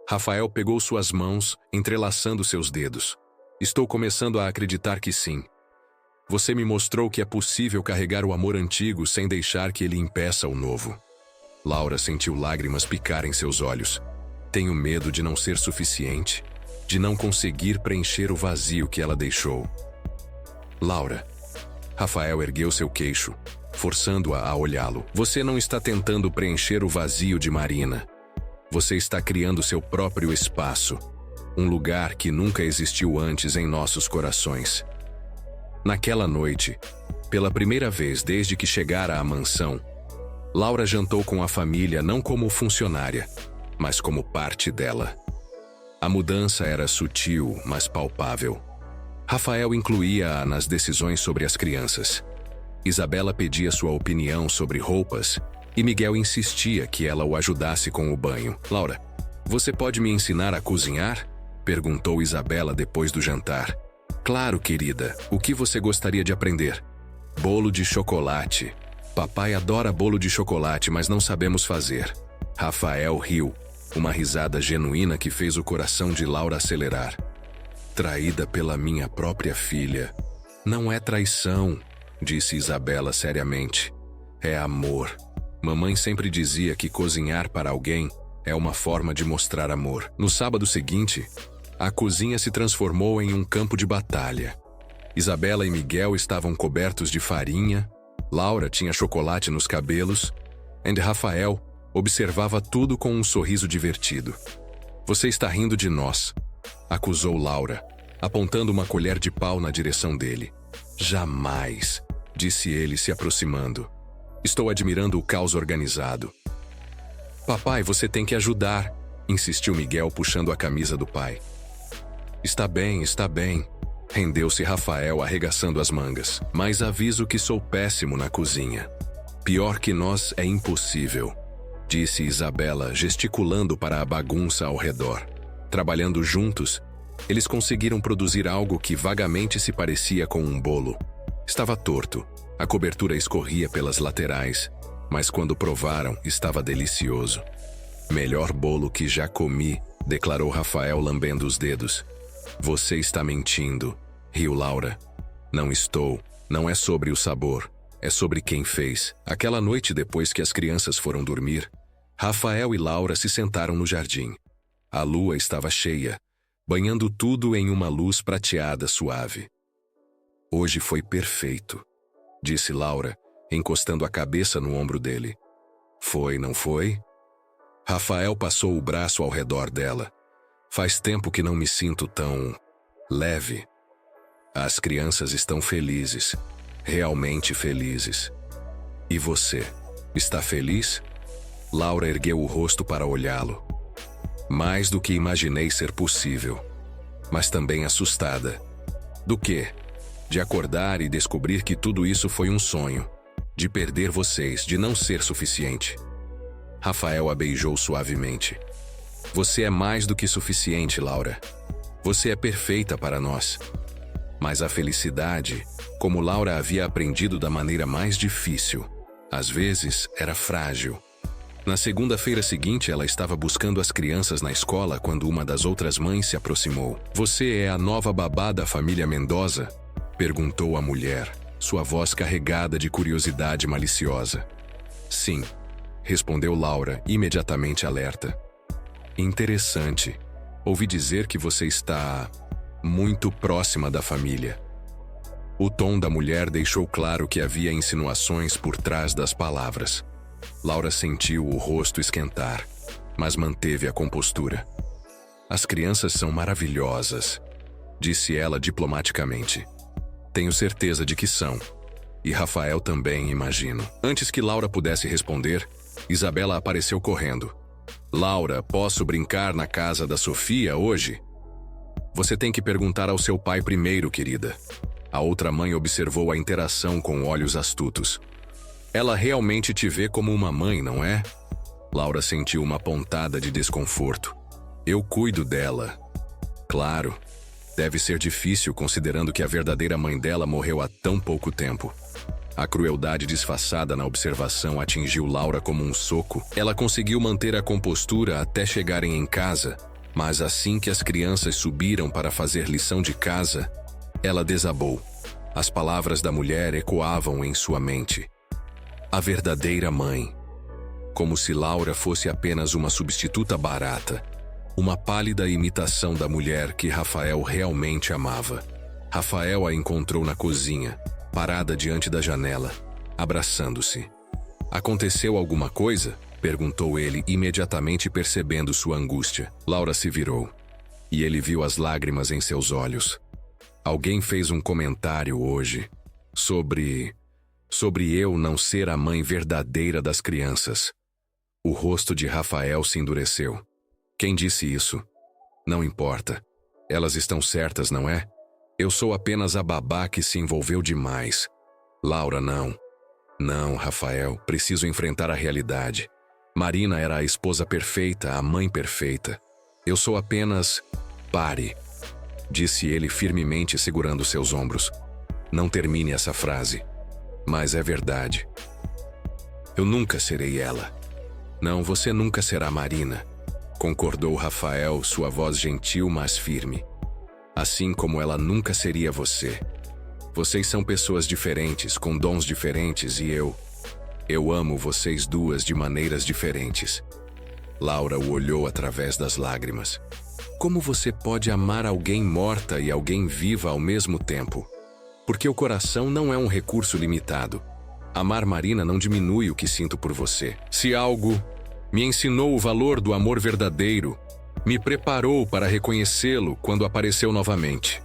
Rafael pegou suas mãos, entrelaçando seus dedos. Estou começando a acreditar que sim. Você me mostrou que é possível carregar o amor antigo sem deixar que ele impeça o novo. Laura sentiu lágrimas picar em seus olhos. Tenho medo de não ser suficiente, de não conseguir preencher o vazio que ela deixou. Laura. Rafael ergueu seu queixo, forçando-a a olhá-lo. Você não está tentando preencher o vazio de Marina. Você está criando seu próprio espaço, um lugar que nunca existiu antes em nossos corações. Naquela noite, pela primeira vez desde que chegara à mansão, Laura jantou com a família não como funcionária, mas como parte dela. A mudança era sutil, mas palpável. Rafael incluía-a nas decisões sobre as crianças. Isabela pedia sua opinião sobre roupas e Miguel insistia que ela o ajudasse com o banho. Laura, você pode me ensinar a cozinhar? Perguntou Isabela depois do jantar. Claro, querida. O que você gostaria de aprender? Bolo de chocolate. Papai adora bolo de chocolate, mas não sabemos fazer. Rafael riu. Uma risada genuína que fez o coração de Laura acelerar. Traída pela minha própria filha. Não é traição, disse Isabela seriamente. É amor. Mamãe sempre dizia que cozinhar para alguém é uma forma de mostrar amor. No sábado seguinte, a cozinha se transformou em um campo de batalha. Isabela e Miguel estavam cobertos de farinha, Laura tinha chocolate nos cabelos, e Rafael observava tudo com um sorriso divertido. Você está rindo de nós, acusou Laura, apontando uma colher de pau na direção dele. Jamais, disse ele se aproximando. Estou admirando o caos organizado. Papai, você tem que ajudar, insistiu Miguel puxando a camisa do pai. Está bem, rendeu-se Rafael arregaçando as mangas. Mas aviso que sou péssimo na cozinha. Pior que nós é impossível, disse Isabela, gesticulando para a bagunça ao redor. Trabalhando juntos, eles conseguiram produzir algo que vagamente se parecia com um bolo. Estava torto, a cobertura escorria pelas laterais, mas quando provaram, estava delicioso. Melhor bolo que já comi, declarou Rafael lambendo os dedos. Você está mentindo, riu Laura. Não estou, não é sobre o sabor, é sobre quem fez. Aquela noite depois que as crianças foram dormir, Rafael e Laura se sentaram no jardim. A lua estava cheia, banhando tudo em uma luz prateada suave. Hoje foi perfeito, disse Laura, encostando a cabeça no ombro dele. Foi, não foi? Rafael passou o braço ao redor dela. Faz tempo que não me sinto tão leve. As crianças estão felizes, realmente felizes. E você, está feliz? Laura ergueu o rosto para olhá-lo. Mais do que imaginei ser possível, mas também assustada. Do quê? De acordar e descobrir que tudo isso foi um sonho, de perder vocês, de não ser suficiente. Rafael a beijou suavemente. Você é mais do que suficiente, Laura. Você é perfeita para nós. Mas a felicidade, como Laura havia aprendido da maneira mais difícil, às vezes era frágil. Na segunda-feira seguinte, ela estava buscando as crianças na escola quando uma das outras mães se aproximou. Você é a nova babá da família Mendoza? Perguntou a mulher, sua voz carregada de curiosidade maliciosa. Sim, respondeu Laura, imediatamente alerta. Interessante. Ouvi dizer que você está muito próxima da família. O tom da mulher deixou claro que havia insinuações por trás das palavras. Laura sentiu o rosto esquentar, mas manteve a compostura. As crianças são maravilhosas, disse ela diplomaticamente. Tenho certeza de que são. E Rafael também, imagino. Antes que Laura pudesse responder, Isabela apareceu correndo. Laura, posso brincar na casa da Sofia hoje? Você tem que perguntar ao seu pai primeiro, querida. A outra mãe observou a interação com olhos astutos. Ela realmente te vê como uma mãe, não é? Laura sentiu uma pontada de desconforto. Eu cuido dela. Claro. Deve ser difícil considerando que a verdadeira mãe dela morreu há tão pouco tempo. A crueldade disfarçada na observação atingiu Laura como um soco. Ela conseguiu manter a compostura até chegarem em casa, mas assim que as crianças subiram para fazer lição de casa, ela desabou. As palavras da mulher ecoavam em sua mente. A verdadeira mãe. Como se Laura fosse apenas uma substituta barata. Uma pálida imitação da mulher que Rafael realmente amava. Rafael a encontrou na cozinha, parada diante da janela, abraçando-se. Aconteceu alguma coisa? Perguntou ele, imediatamente percebendo sua angústia. Laura se virou, e ele viu as lágrimas em seus olhos. Alguém fez um comentário hoje sobre eu não ser a mãe verdadeira das crianças. O rosto de Rafael se endureceu. Quem disse isso? Não importa. Elas estão certas, não é? Eu sou apenas a babá que se envolveu demais. Laura, não. Não, Rafael, preciso enfrentar a realidade. Marina era a esposa perfeita, a mãe perfeita. Eu sou apenas... Pare, disse ele firmemente segurando seus ombros. Não termine essa frase. Mas é verdade. Eu nunca serei ela. Não, você nunca será Marina. Concordou Rafael, sua voz gentil, mas firme. Assim como ela nunca seria você. Vocês são pessoas diferentes, com dons diferentes e eu amo vocês duas de maneiras diferentes. Laura o olhou através das lágrimas. Como você pode amar alguém morta e alguém viva ao mesmo tempo? Porque o coração não é um recurso limitado. Amar Marina não diminui o que sinto por você. Se algo me ensinou o valor do amor verdadeiro, me preparou para reconhecê-lo quando apareceu novamente.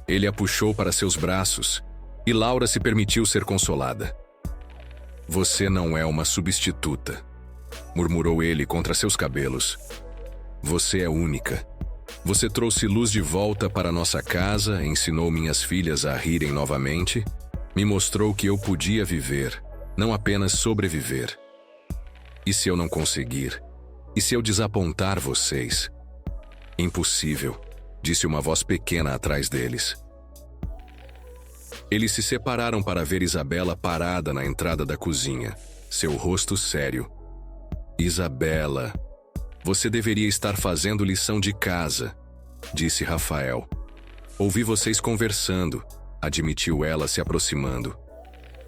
Ele a puxou para seus braços e Laura se permitiu ser consolada. Você não é uma substituta, murmurou ele contra seus cabelos. Você é única. Você trouxe luz de volta para nossa casa, ensinou minhas filhas a rirem novamente, me mostrou que eu podia viver, não apenas sobreviver. E se eu não conseguir? E se eu desapontar vocês? Impossível, disse uma voz pequena atrás deles. Eles se separaram para ver Isabela parada na entrada da cozinha, seu rosto sério. Isabela, você deveria estar fazendo lição de casa, disse Rafael. Ouvi vocês conversando, admitiu ela se aproximando.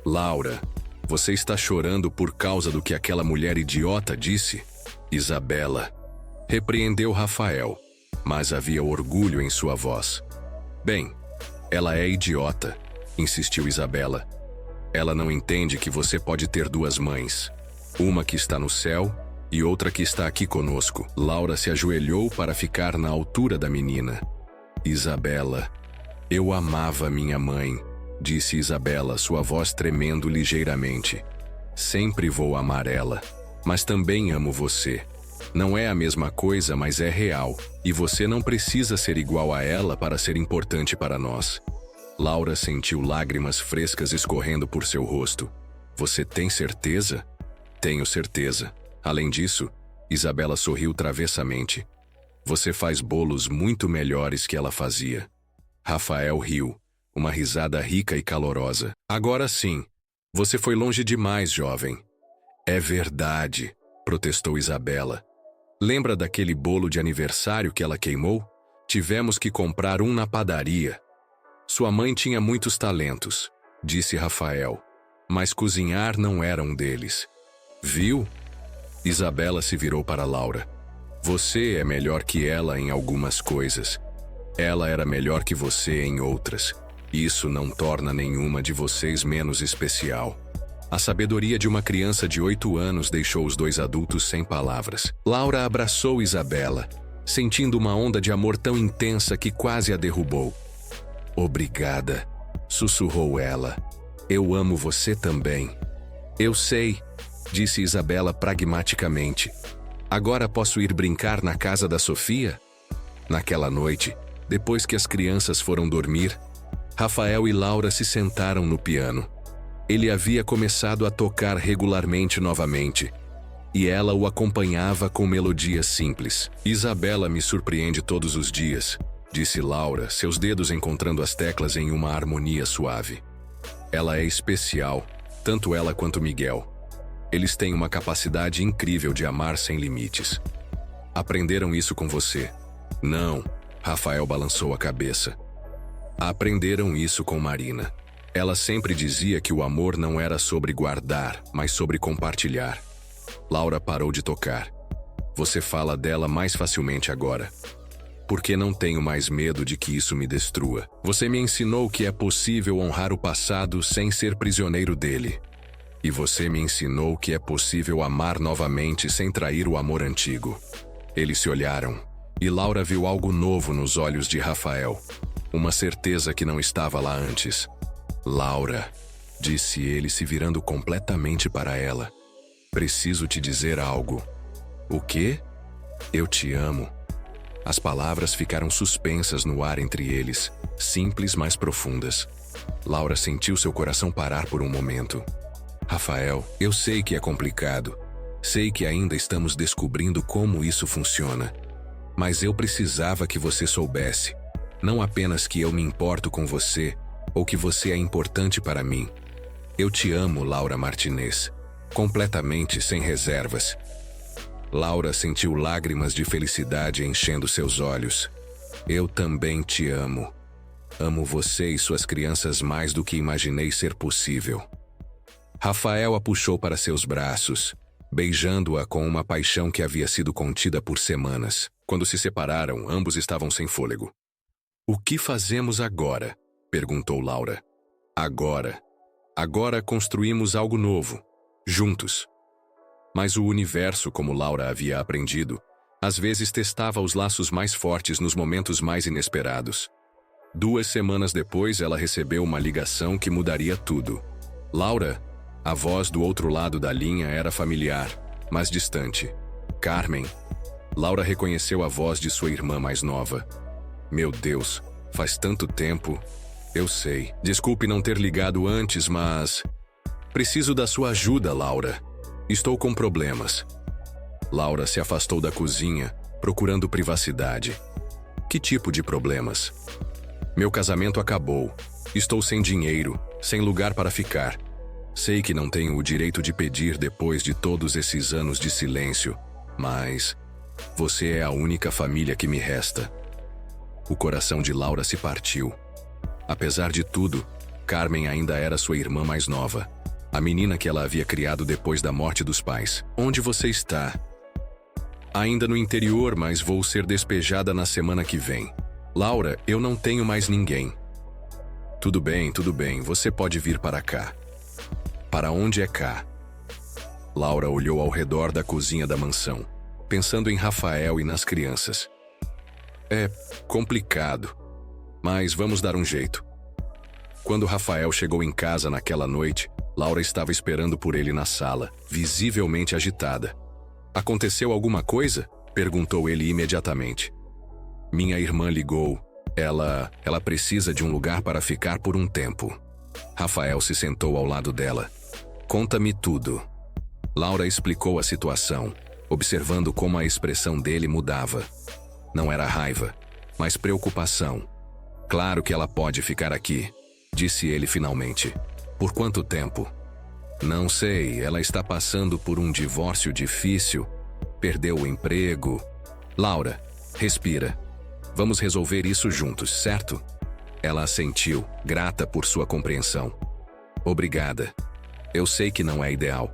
Laura, você está chorando por causa do que aquela mulher idiota disse? Isabela, repreendeu Rafael, mas havia orgulho em sua voz. Bem, ela é idiota, insistiu Isabela. Ela não entende que você pode ter duas mães, uma que está no céu e outra que está aqui conosco. Laura se ajoelhou para ficar na altura da menina. Isabela, eu amava minha mãe, disse Isabela, sua voz tremendo ligeiramente. Sempre vou amar ela, mas também amo você. Não é a mesma coisa, mas é real, e você não precisa ser igual a ela para ser importante para nós. Laura sentiu lágrimas frescas escorrendo por seu rosto. Você tem certeza? Tenho certeza. Além disso, Isabela sorriu travessamente. Você faz bolos muito melhores que ela fazia. Rafael riu, uma risada rica e calorosa. Agora sim, você foi longe demais, jovem. É verdade, protestou Isabela. Lembra daquele bolo de aniversário que ela queimou? Tivemos que comprar um na padaria. Sua mãe tinha muitos talentos, disse Rafael, mas cozinhar não era um deles. Viu? Isabela se virou para Laura. Você é melhor que ela em algumas coisas. Ela era melhor que você em outras. Isso não torna nenhuma de vocês menos especial. A sabedoria de uma criança de 8 anos deixou os dois adultos sem palavras. Laura abraçou Isabela, sentindo uma onda de amor tão intensa que quase a derrubou. "Obrigada", sussurrou ela. "Eu amo você também." "Eu sei", disse Isabela pragmaticamente. "Agora posso ir brincar na casa da Sofia?" Naquela noite, depois que as crianças foram dormir, Rafael e Laura se sentaram no piano. Ele havia começado a tocar regularmente novamente, e ela o acompanhava com melodias simples. "Isabela me surpreende todos os dias", disse Laura, seus dedos encontrando as teclas em uma harmonia suave. "Ela é especial, tanto ela quanto Miguel. Eles têm uma capacidade incrível de amar sem limites." "Aprenderam isso com você?" "Não", Rafael balançou a cabeça. "Aprenderam isso com Marina. Ela sempre dizia que o amor não era sobre guardar, mas sobre compartilhar." Laura parou de tocar. "Você fala dela mais facilmente agora. Porque não tenho mais medo de que isso me destrua. Você me ensinou que é possível honrar o passado sem ser prisioneiro dele. E você me ensinou que é possível amar novamente sem trair o amor antigo." Eles se olharam, e Laura viu algo novo nos olhos de Rafael. Uma certeza que não estava lá antes. "Laura", disse ele, se virando completamente para ela. "Preciso te dizer algo." "O quê?" "Eu te amo." As palavras ficaram suspensas no ar entre eles, simples, mas profundas. Laura sentiu seu coração parar por um momento. "Rafael, eu sei que é complicado. Sei que ainda estamos descobrindo como isso funciona. Mas eu precisava que você soubesse. Não apenas que eu me importo com você, ou que você é importante para mim. Eu te amo, Laura Martinez. Completamente sem reservas." Laura sentiu lágrimas de felicidade enchendo seus olhos. "Eu também te amo. Amo você e suas crianças mais do que imaginei ser possível." Rafael a puxou para seus braços, beijando-a com uma paixão que havia sido contida por semanas. Quando se separaram, ambos estavam sem fôlego. "O que fazemos agora?" perguntou Laura. Agora construímos algo novo, juntos." Mas o universo, como Laura havia aprendido, às vezes testava os laços mais fortes nos momentos mais inesperados. 2 semanas depois, ela recebeu uma ligação que mudaria tudo. "Laura?" A voz do outro lado da linha era familiar, mas distante. "Carmen." Laura reconheceu a voz de sua irmã mais nova. "Meu Deus, faz tanto tempo." "Eu sei. Desculpe não ter ligado antes, mas... preciso da sua ajuda, Laura. Estou com problemas." Laura se afastou da cozinha, procurando privacidade. "Que tipo de problemas?" "Meu casamento acabou. Estou sem dinheiro, sem lugar para ficar. Sei que não tenho o direito de pedir depois de todos esses anos de silêncio, mas... você é a única família que me resta." O coração de Laura se partiu. Apesar de tudo, Carmen ainda era sua irmã mais nova, a menina que ela havia criado depois da morte dos pais. "Onde você está?" "Ainda no interior, mas vou ser despejada na semana que vem." "Laura, eu não tenho mais ninguém." Tudo bem, você pode vir para cá." "Para onde é cá?" Laura olhou ao redor da cozinha da mansão, pensando em Rafael e nas crianças. "É complicado, mas vamos dar um jeito." Quando Rafael chegou em casa naquela noite, Laura estava esperando por ele na sala, visivelmente agitada. "Aconteceu alguma coisa?" perguntou ele imediatamente. "Minha irmã ligou. Ela precisa de um lugar para ficar por um tempo." Rafael se sentou ao lado dela. "Conta-me tudo." Laura explicou a situação, observando como a expressão dele mudava. Não era raiva, mas preocupação. "Claro que ela pode ficar aqui", disse ele finalmente. "Por quanto tempo?" "Não sei, ela está passando por um divórcio difícil. Perdeu o emprego." "Laura, respira. Vamos resolver isso juntos, certo?" Ela assentiu, grata por sua compreensão. "Obrigada. Eu sei que não é ideal.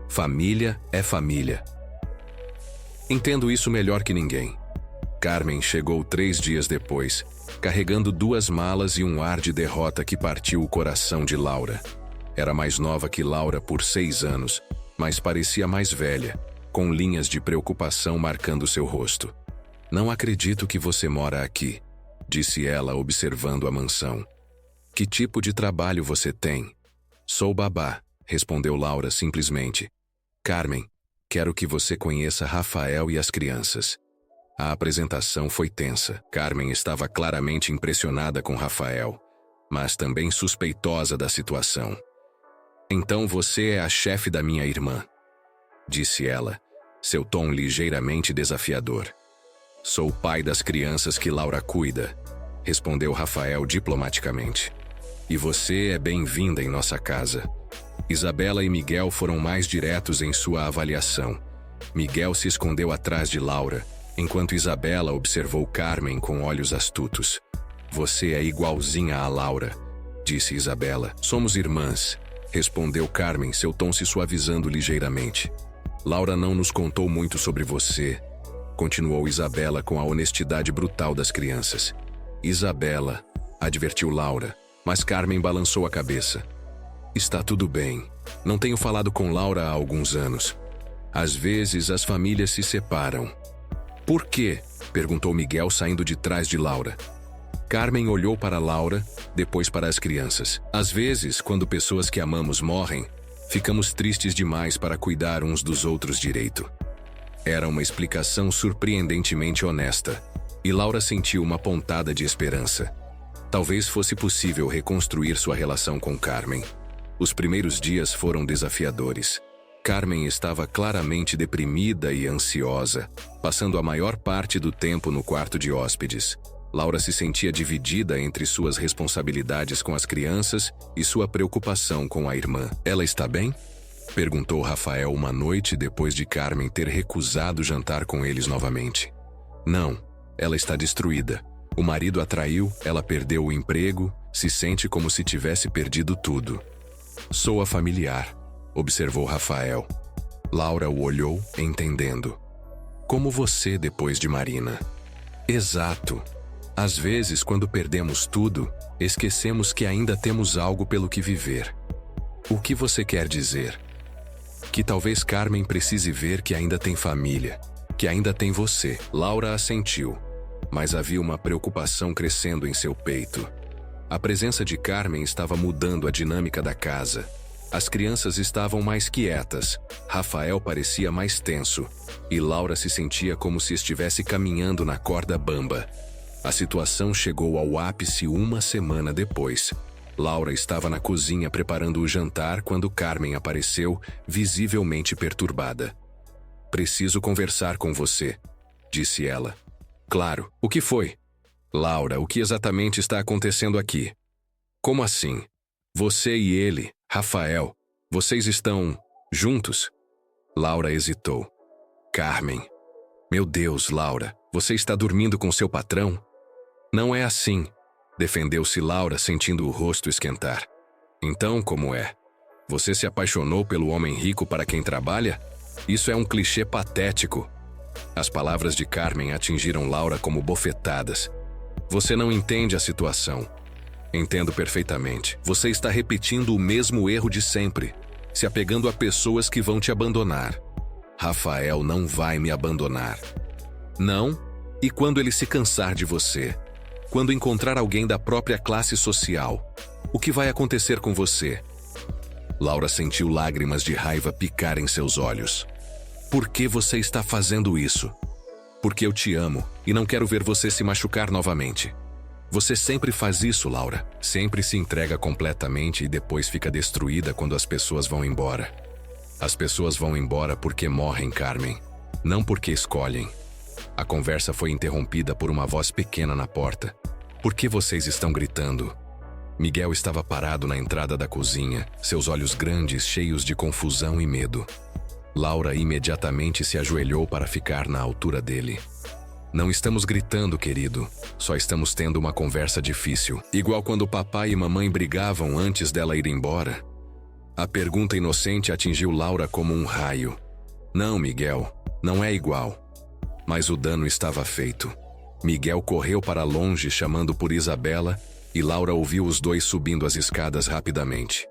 Família é família." "Entendo isso melhor que ninguém." Carmen chegou 3 dias depois, carregando 2 malas e um ar de derrota que partiu o coração de Laura. Era mais nova que Laura por 6 anos, mas parecia mais velha, com linhas de preocupação marcando seu rosto. "Não acredito que você mora aqui", disse ela, observando a mansão. "Que tipo de trabalho você tem?" "Sou babá", respondeu Laura simplesmente. "Carmen, quero que você conheça Rafael e as crianças." A apresentação foi tensa. Carmen estava claramente impressionada com Rafael, mas também suspeitosa da situação. "Então você é a chefe da minha irmã", disse ela, seu tom ligeiramente desafiador. "Sou o pai das crianças que Laura cuida", respondeu Rafael diplomaticamente. "E você é bem-vinda em nossa casa." Isabela e Miguel foram mais diretos em sua avaliação. Miguel se escondeu atrás de Laura, enquanto Isabela observou Carmen com olhos astutos. "Você é igualzinha a Laura", disse Isabela. "Somos irmãs", respondeu Carmen, seu tom se suavizando ligeiramente. "Laura não nos contou muito sobre você", continuou Isabela com a honestidade brutal das crianças. "Isabela", advertiu Laura, mas Carmen balançou a cabeça. "Está tudo bem. Não tenho falado com Laura há alguns anos. Às vezes as famílias se separam." "Por quê?", perguntou Miguel saindo de trás de Laura. Carmen olhou para Laura, depois para as crianças. "Às vezes, quando pessoas que amamos morrem, ficamos tristes demais para cuidar uns dos outros direito." Era uma explicação surpreendentemente honesta, e Laura sentiu uma pontada de esperança. Talvez fosse possível reconstruir sua relação com Carmen. Os primeiros dias foram desafiadores. Carmen estava claramente deprimida e ansiosa, passando a maior parte do tempo no quarto de hóspedes. Laura se sentia dividida entre suas responsabilidades com as crianças e sua preocupação com a irmã. "Ela está bem?", perguntou Rafael uma noite depois de Carmen ter recusado jantar com eles novamente. "Não, ela está destruída. O marido a traiu, ela perdeu o emprego, se sente como se tivesse perdido tudo." "Soa familiar", observou Rafael. Laura o olhou, entendendo. "Como você depois de Marina." "Exato. Às vezes, quando perdemos tudo, esquecemos que ainda temos algo pelo que viver." "O que você quer dizer?" "Que talvez Carmen precise ver que ainda tem família, que ainda tem você." Laura assentiu, mas havia uma preocupação crescendo em seu peito. A presença de Carmen estava mudando a dinâmica da casa. As crianças estavam mais quietas, Rafael parecia mais tenso, e Laura se sentia como se estivesse caminhando na corda bamba. A situação chegou ao ápice uma semana depois. Laura estava na cozinha preparando o jantar quando Carmen apareceu, visivelmente perturbada. "Preciso conversar com você", disse ela. "Claro, o que foi?" "Laura, o que exatamente está acontecendo aqui?" "Como assim? Você e ele, Rafael, vocês estão juntos?" Laura hesitou. "Carmen." "Meu Deus, Laura, você está dormindo com seu patrão?" "Não é assim", defendeu-se Laura, sentindo o rosto esquentar. "Então, como é? Você se apaixonou pelo homem rico para quem trabalha? Isso é um clichê patético." As palavras de Carmen atingiram Laura como bofetadas. "Você não entende a situação." "Entendo perfeitamente. Você está repetindo o mesmo erro de sempre, se apegando a pessoas que vão te abandonar." "Rafael não vai me abandonar." "Não? E quando ele se cansar de você? Quando encontrar alguém da própria classe social, o que vai acontecer com você?" Laura sentiu lágrimas de raiva picar em seus olhos. "Por que você está fazendo isso?" "Porque eu te amo e não quero ver você se machucar novamente." "Você sempre faz isso, Laura. Sempre se entrega completamente e depois fica destruída quando as pessoas vão embora." "As pessoas vão embora porque morrem, Carmen. Não porque escolhem." A conversa foi interrompida por uma voz pequena na porta. "Por que vocês estão gritando?" Miguel estava parado na entrada da cozinha, seus olhos grandes cheios de confusão e medo. Laura imediatamente se ajoelhou para ficar na altura dele. "Não estamos gritando, querido. Só estamos tendo uma conversa difícil. Igual quando papai e mamãe brigavam antes dela ir embora." A pergunta inocente atingiu Laura como um raio. "Não, Miguel, não é igual." Mas o dano estava feito. Miguel correu para longe chamando por Isabela e Laura ouviu os dois subindo as escadas rapidamente.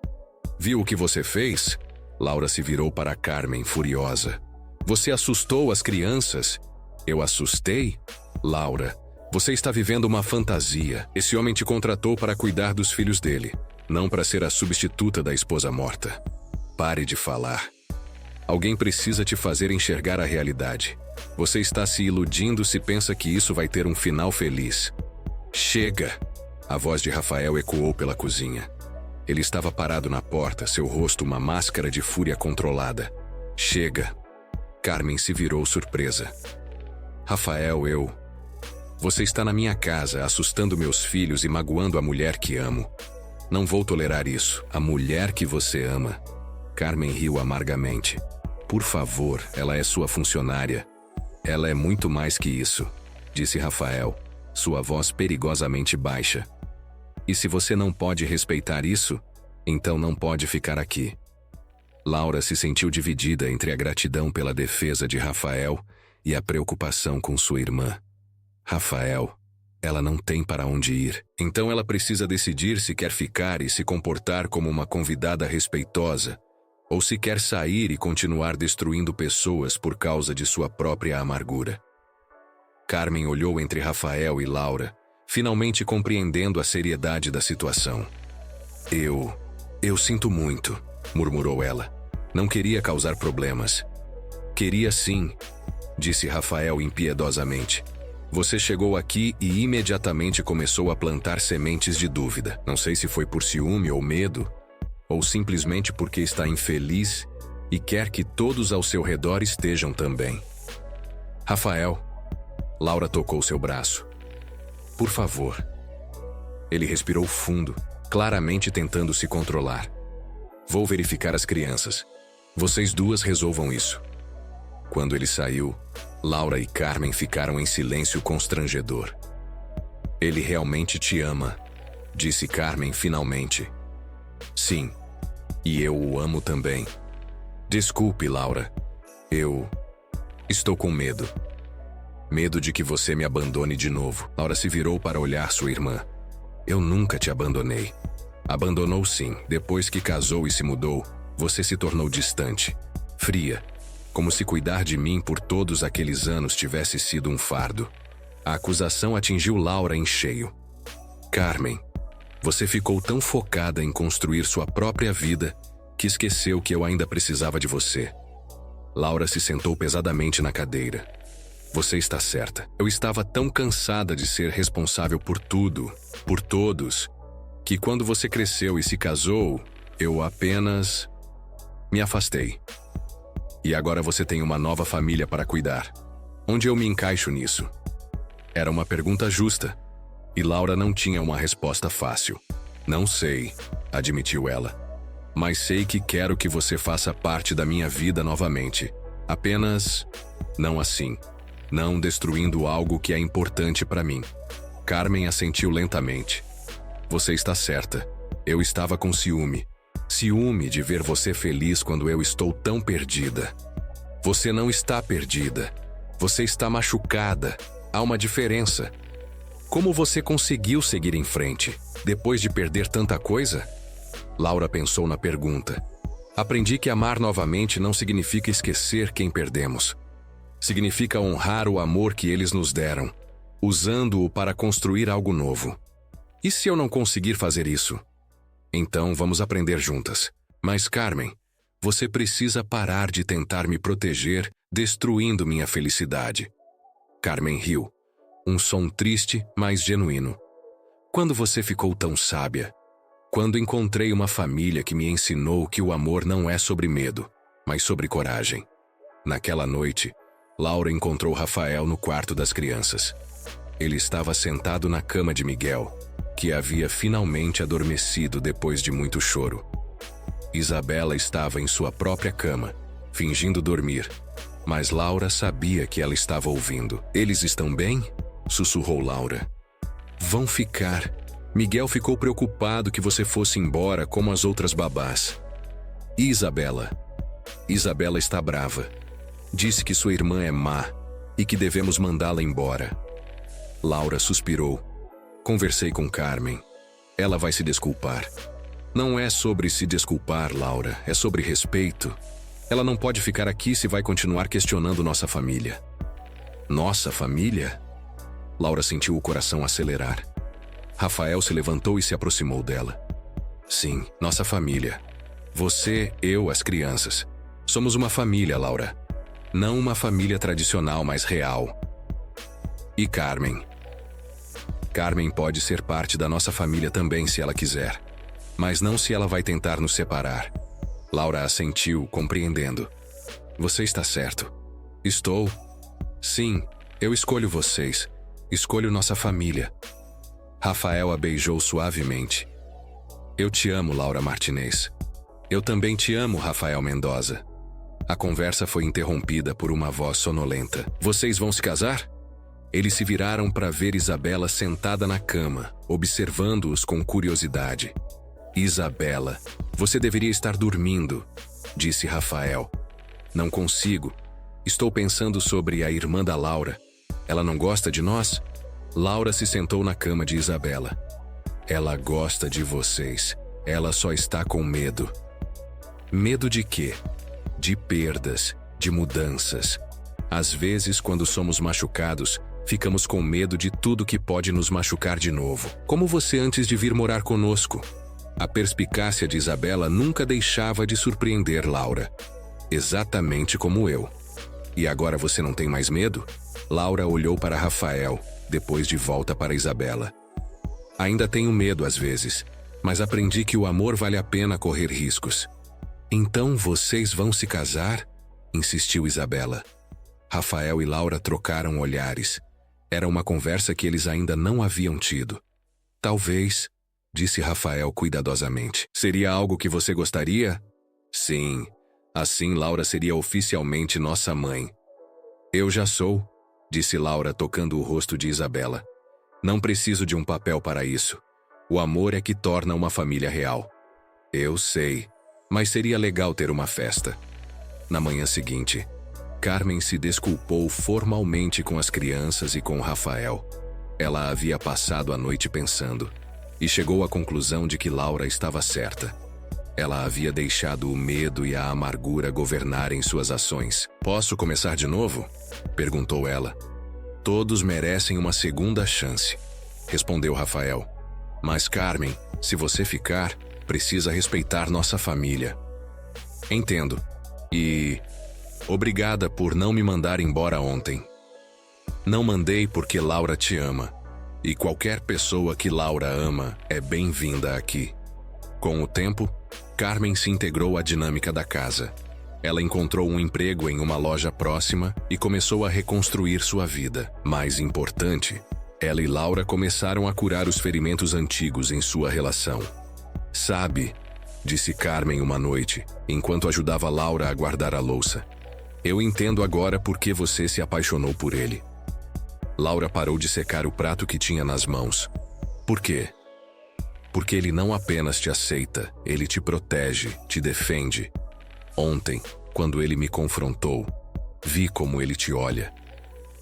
Viu o que você fez? Laura se virou para Carmen, furiosa. Você assustou as crianças? Eu assustei? Laura, você está vivendo uma fantasia. Esse homem te contratou para cuidar dos filhos dele, não para ser a substituta da esposa morta. Pare de falar. Alguém precisa te fazer enxergar a realidade. Você está se iludindo se pensa que isso vai ter um final feliz. Chega! A voz de Rafael ecoou pela cozinha. Ele estava parado na porta, seu rosto uma máscara de fúria controlada. Chega! Carmen se virou surpresa. Rafael, Você está na minha casa, assustando meus filhos e magoando a mulher que amo. Não vou tolerar isso. A mulher que você ama. Carmen riu amargamente. Por favor, ela é sua funcionária. Ela é muito mais que isso, disse Rafael, sua voz perigosamente baixa. E se você não pode respeitar isso, então não pode ficar aqui. Laura se sentiu dividida entre a gratidão pela defesa de Rafael e a preocupação com sua irmã. Rafael, ela não tem para onde ir. Então ela precisa decidir se quer ficar e se comportar como uma convidada respeitosa, ou se quer sair e continuar destruindo pessoas por causa de sua própria amargura. Carmen olhou entre Rafael e Laura, finalmente compreendendo a seriedade da situação. Eu sinto muito, murmurou ela. Não queria causar problemas. Queria sim, disse Rafael impiedosamente. Você chegou aqui e imediatamente começou a plantar sementes de dúvida. Não sei se foi por ciúme ou medo, ou simplesmente porque está infeliz e quer que todos ao seu redor estejam também. Rafael, Laura tocou seu braço. Por favor. Ele respirou fundo, claramente tentando se controlar. Vou verificar as crianças. Vocês duas resolvam isso. Quando ele saiu, Laura e Carmen ficaram em silêncio constrangedor. Ele realmente te ama, disse Carmen finalmente. Sim, e eu o amo também. Desculpe, Laura. Eu estou com medo. Medo de que você me abandone de novo. Laura se virou para olhar sua irmã. Eu nunca te abandonei. Abandonou sim. Depois que casou e se mudou, você se tornou distante, fria, como se cuidar de mim por todos aqueles anos tivesse sido um fardo. A acusação atingiu Laura em cheio. Carmen, você ficou tão focada em construir sua própria vida que esqueceu que eu ainda precisava de você. Laura se sentou pesadamente na cadeira. Você está certa. Eu estava tão cansada de ser responsável por tudo, por todos, que quando você cresceu e se casou, eu apenas me afastei. E agora você tem uma nova família para cuidar. Onde eu me encaixo nisso? Era uma pergunta justa. E Laura não tinha uma resposta fácil. Não sei, admitiu ela. Mas sei que quero que você faça parte da minha vida novamente. Apenas, não assim. Não destruindo algo que é importante para mim. Carmen assentiu lentamente. Você está certa. Eu estava com ciúme. Ciúme de ver você feliz quando eu estou tão perdida. Você não está perdida. Você está machucada. Há uma diferença. Como você conseguiu seguir em frente, depois de perder tanta coisa? Laura pensou na pergunta. Aprendi que amar novamente não significa esquecer quem perdemos. Significa honrar o amor que eles nos deram, usando-o para construir algo novo. E se eu não conseguir fazer isso? Então vamos aprender juntas. Mas, Carmen, você precisa parar de tentar me proteger, destruindo minha felicidade. Carmen riu. Um som triste, mas genuíno. Quando você ficou tão sábia? Quando encontrei uma família que me ensinou que o amor não é sobre medo, mas sobre coragem. Naquela noite, Laura encontrou Rafael no quarto das crianças. Ele estava sentado na cama de Miguel, que havia finalmente adormecido depois de muito choro. Isabela estava em sua própria cama, fingindo dormir, mas Laura sabia que ela estava ouvindo. Eles estão bem? Sussurrou Laura. Vão ficar. Miguel ficou preocupado que você fosse embora como as outras babás. E Isabela? Isabela está brava. Disse que sua irmã é má e que devemos mandá-la embora. Laura suspirou. Conversei com Carmen. Ela vai se desculpar. Não é sobre se desculpar, Laura, é sobre respeito. Ela não pode ficar aqui se vai continuar questionando nossa família. Nossa família? Laura sentiu o coração acelerar. Rafael se levantou e se aproximou dela. Sim, nossa família. Você, eu, as crianças. Somos uma família, Laura. Não uma família tradicional, mas real. E Carmen? Carmen pode ser parte da nossa família também, se ela quiser. Mas não se ela vai tentar nos separar. Laura assentiu, compreendendo. Você está certo. Estou. Sim, eu escolho vocês. Escolho nossa família. Rafael a beijou suavemente. Eu te amo, Laura Martinez. Eu também te amo, Rafael Mendoza. A conversa foi interrompida por uma voz sonolenta. Vocês vão se casar? Eles se viraram para ver Isabela sentada na cama, observando-os com curiosidade. Isabela, você deveria estar dormindo, disse Rafael. Não consigo. Estou pensando sobre a irmã da Laura. Ela não gosta de nós? Laura se sentou na cama de Isabela. Ela gosta de vocês. Ela só está com medo. Medo de quê? De perdas, de mudanças. Às vezes, quando somos machucados, ficamos com medo de tudo que pode nos machucar de novo. Como você antes de vir morar conosco. A perspicácia de Isabela nunca deixava de surpreender Laura. Exatamente como eu. E agora você não tem mais medo? Laura olhou para Rafael, depois de volta para Isabela. Ainda tenho medo às vezes, mas aprendi que o amor vale a pena correr riscos. Então vocês vão se casar? Insistiu Isabela. Rafael e Laura trocaram olhares. Era uma conversa que eles ainda não haviam tido. Talvez, disse Rafael cuidadosamente. Seria algo que você gostaria? Sim. Assim Laura seria oficialmente nossa mãe. Eu já sou, disse Laura tocando o rosto de Isabela. Não preciso de um papel para isso. O amor é que torna uma família real. Eu sei, mas seria legal ter uma festa. Na manhã seguinte, Carmen se desculpou formalmente com as crianças e com Rafael. Ela havia passado a noite pensando, e chegou à conclusão de que Laura estava certa. Ela havia deixado o medo e a amargura governarem suas ações. Posso começar de novo? Perguntou ela. Todos merecem uma segunda chance, respondeu Rafael. Mas Carmen, se você ficar, precisa respeitar nossa família. Entendo. E obrigada por não me mandar embora ontem. Não mandei porque Laura te ama. E qualquer pessoa que Laura ama é bem-vinda aqui. Com o tempo, Carmen se integrou à dinâmica da casa. Ela encontrou um emprego em uma loja próxima e começou a reconstruir sua vida. Mais importante, ela e Laura começaram a curar os ferimentos antigos em sua relação. Sabe, disse Carmen uma noite, enquanto ajudava Laura a guardar a louça. Eu entendo agora por que você se apaixonou por ele. Laura parou de secar o prato que tinha nas mãos. Por quê? Porque ele não apenas te aceita, ele te protege, te defende. Ontem, quando ele me confrontou, vi como ele te olha.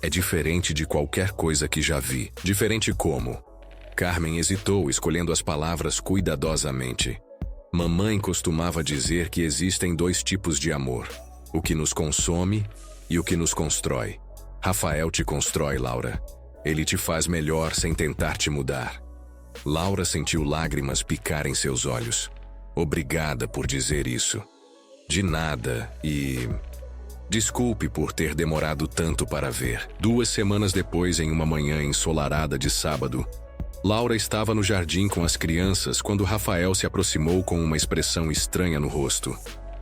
É diferente de qualquer coisa que já vi. Diferente como? Carmen hesitou, escolhendo as palavras cuidadosamente. Mamãe costumava dizer que existem dois tipos de amor: o que nos consome e o que nos constrói. Rafael te constrói, Laura. Ele te faz melhor sem tentar te mudar. Laura sentiu lágrimas picar em seus olhos. Obrigada por dizer isso. De nada e... Desculpe por ter demorado tanto para ver. 2 semanas depois, em uma manhã ensolarada de sábado, Laura estava no jardim com as crianças quando Rafael se aproximou com uma expressão estranha no rosto.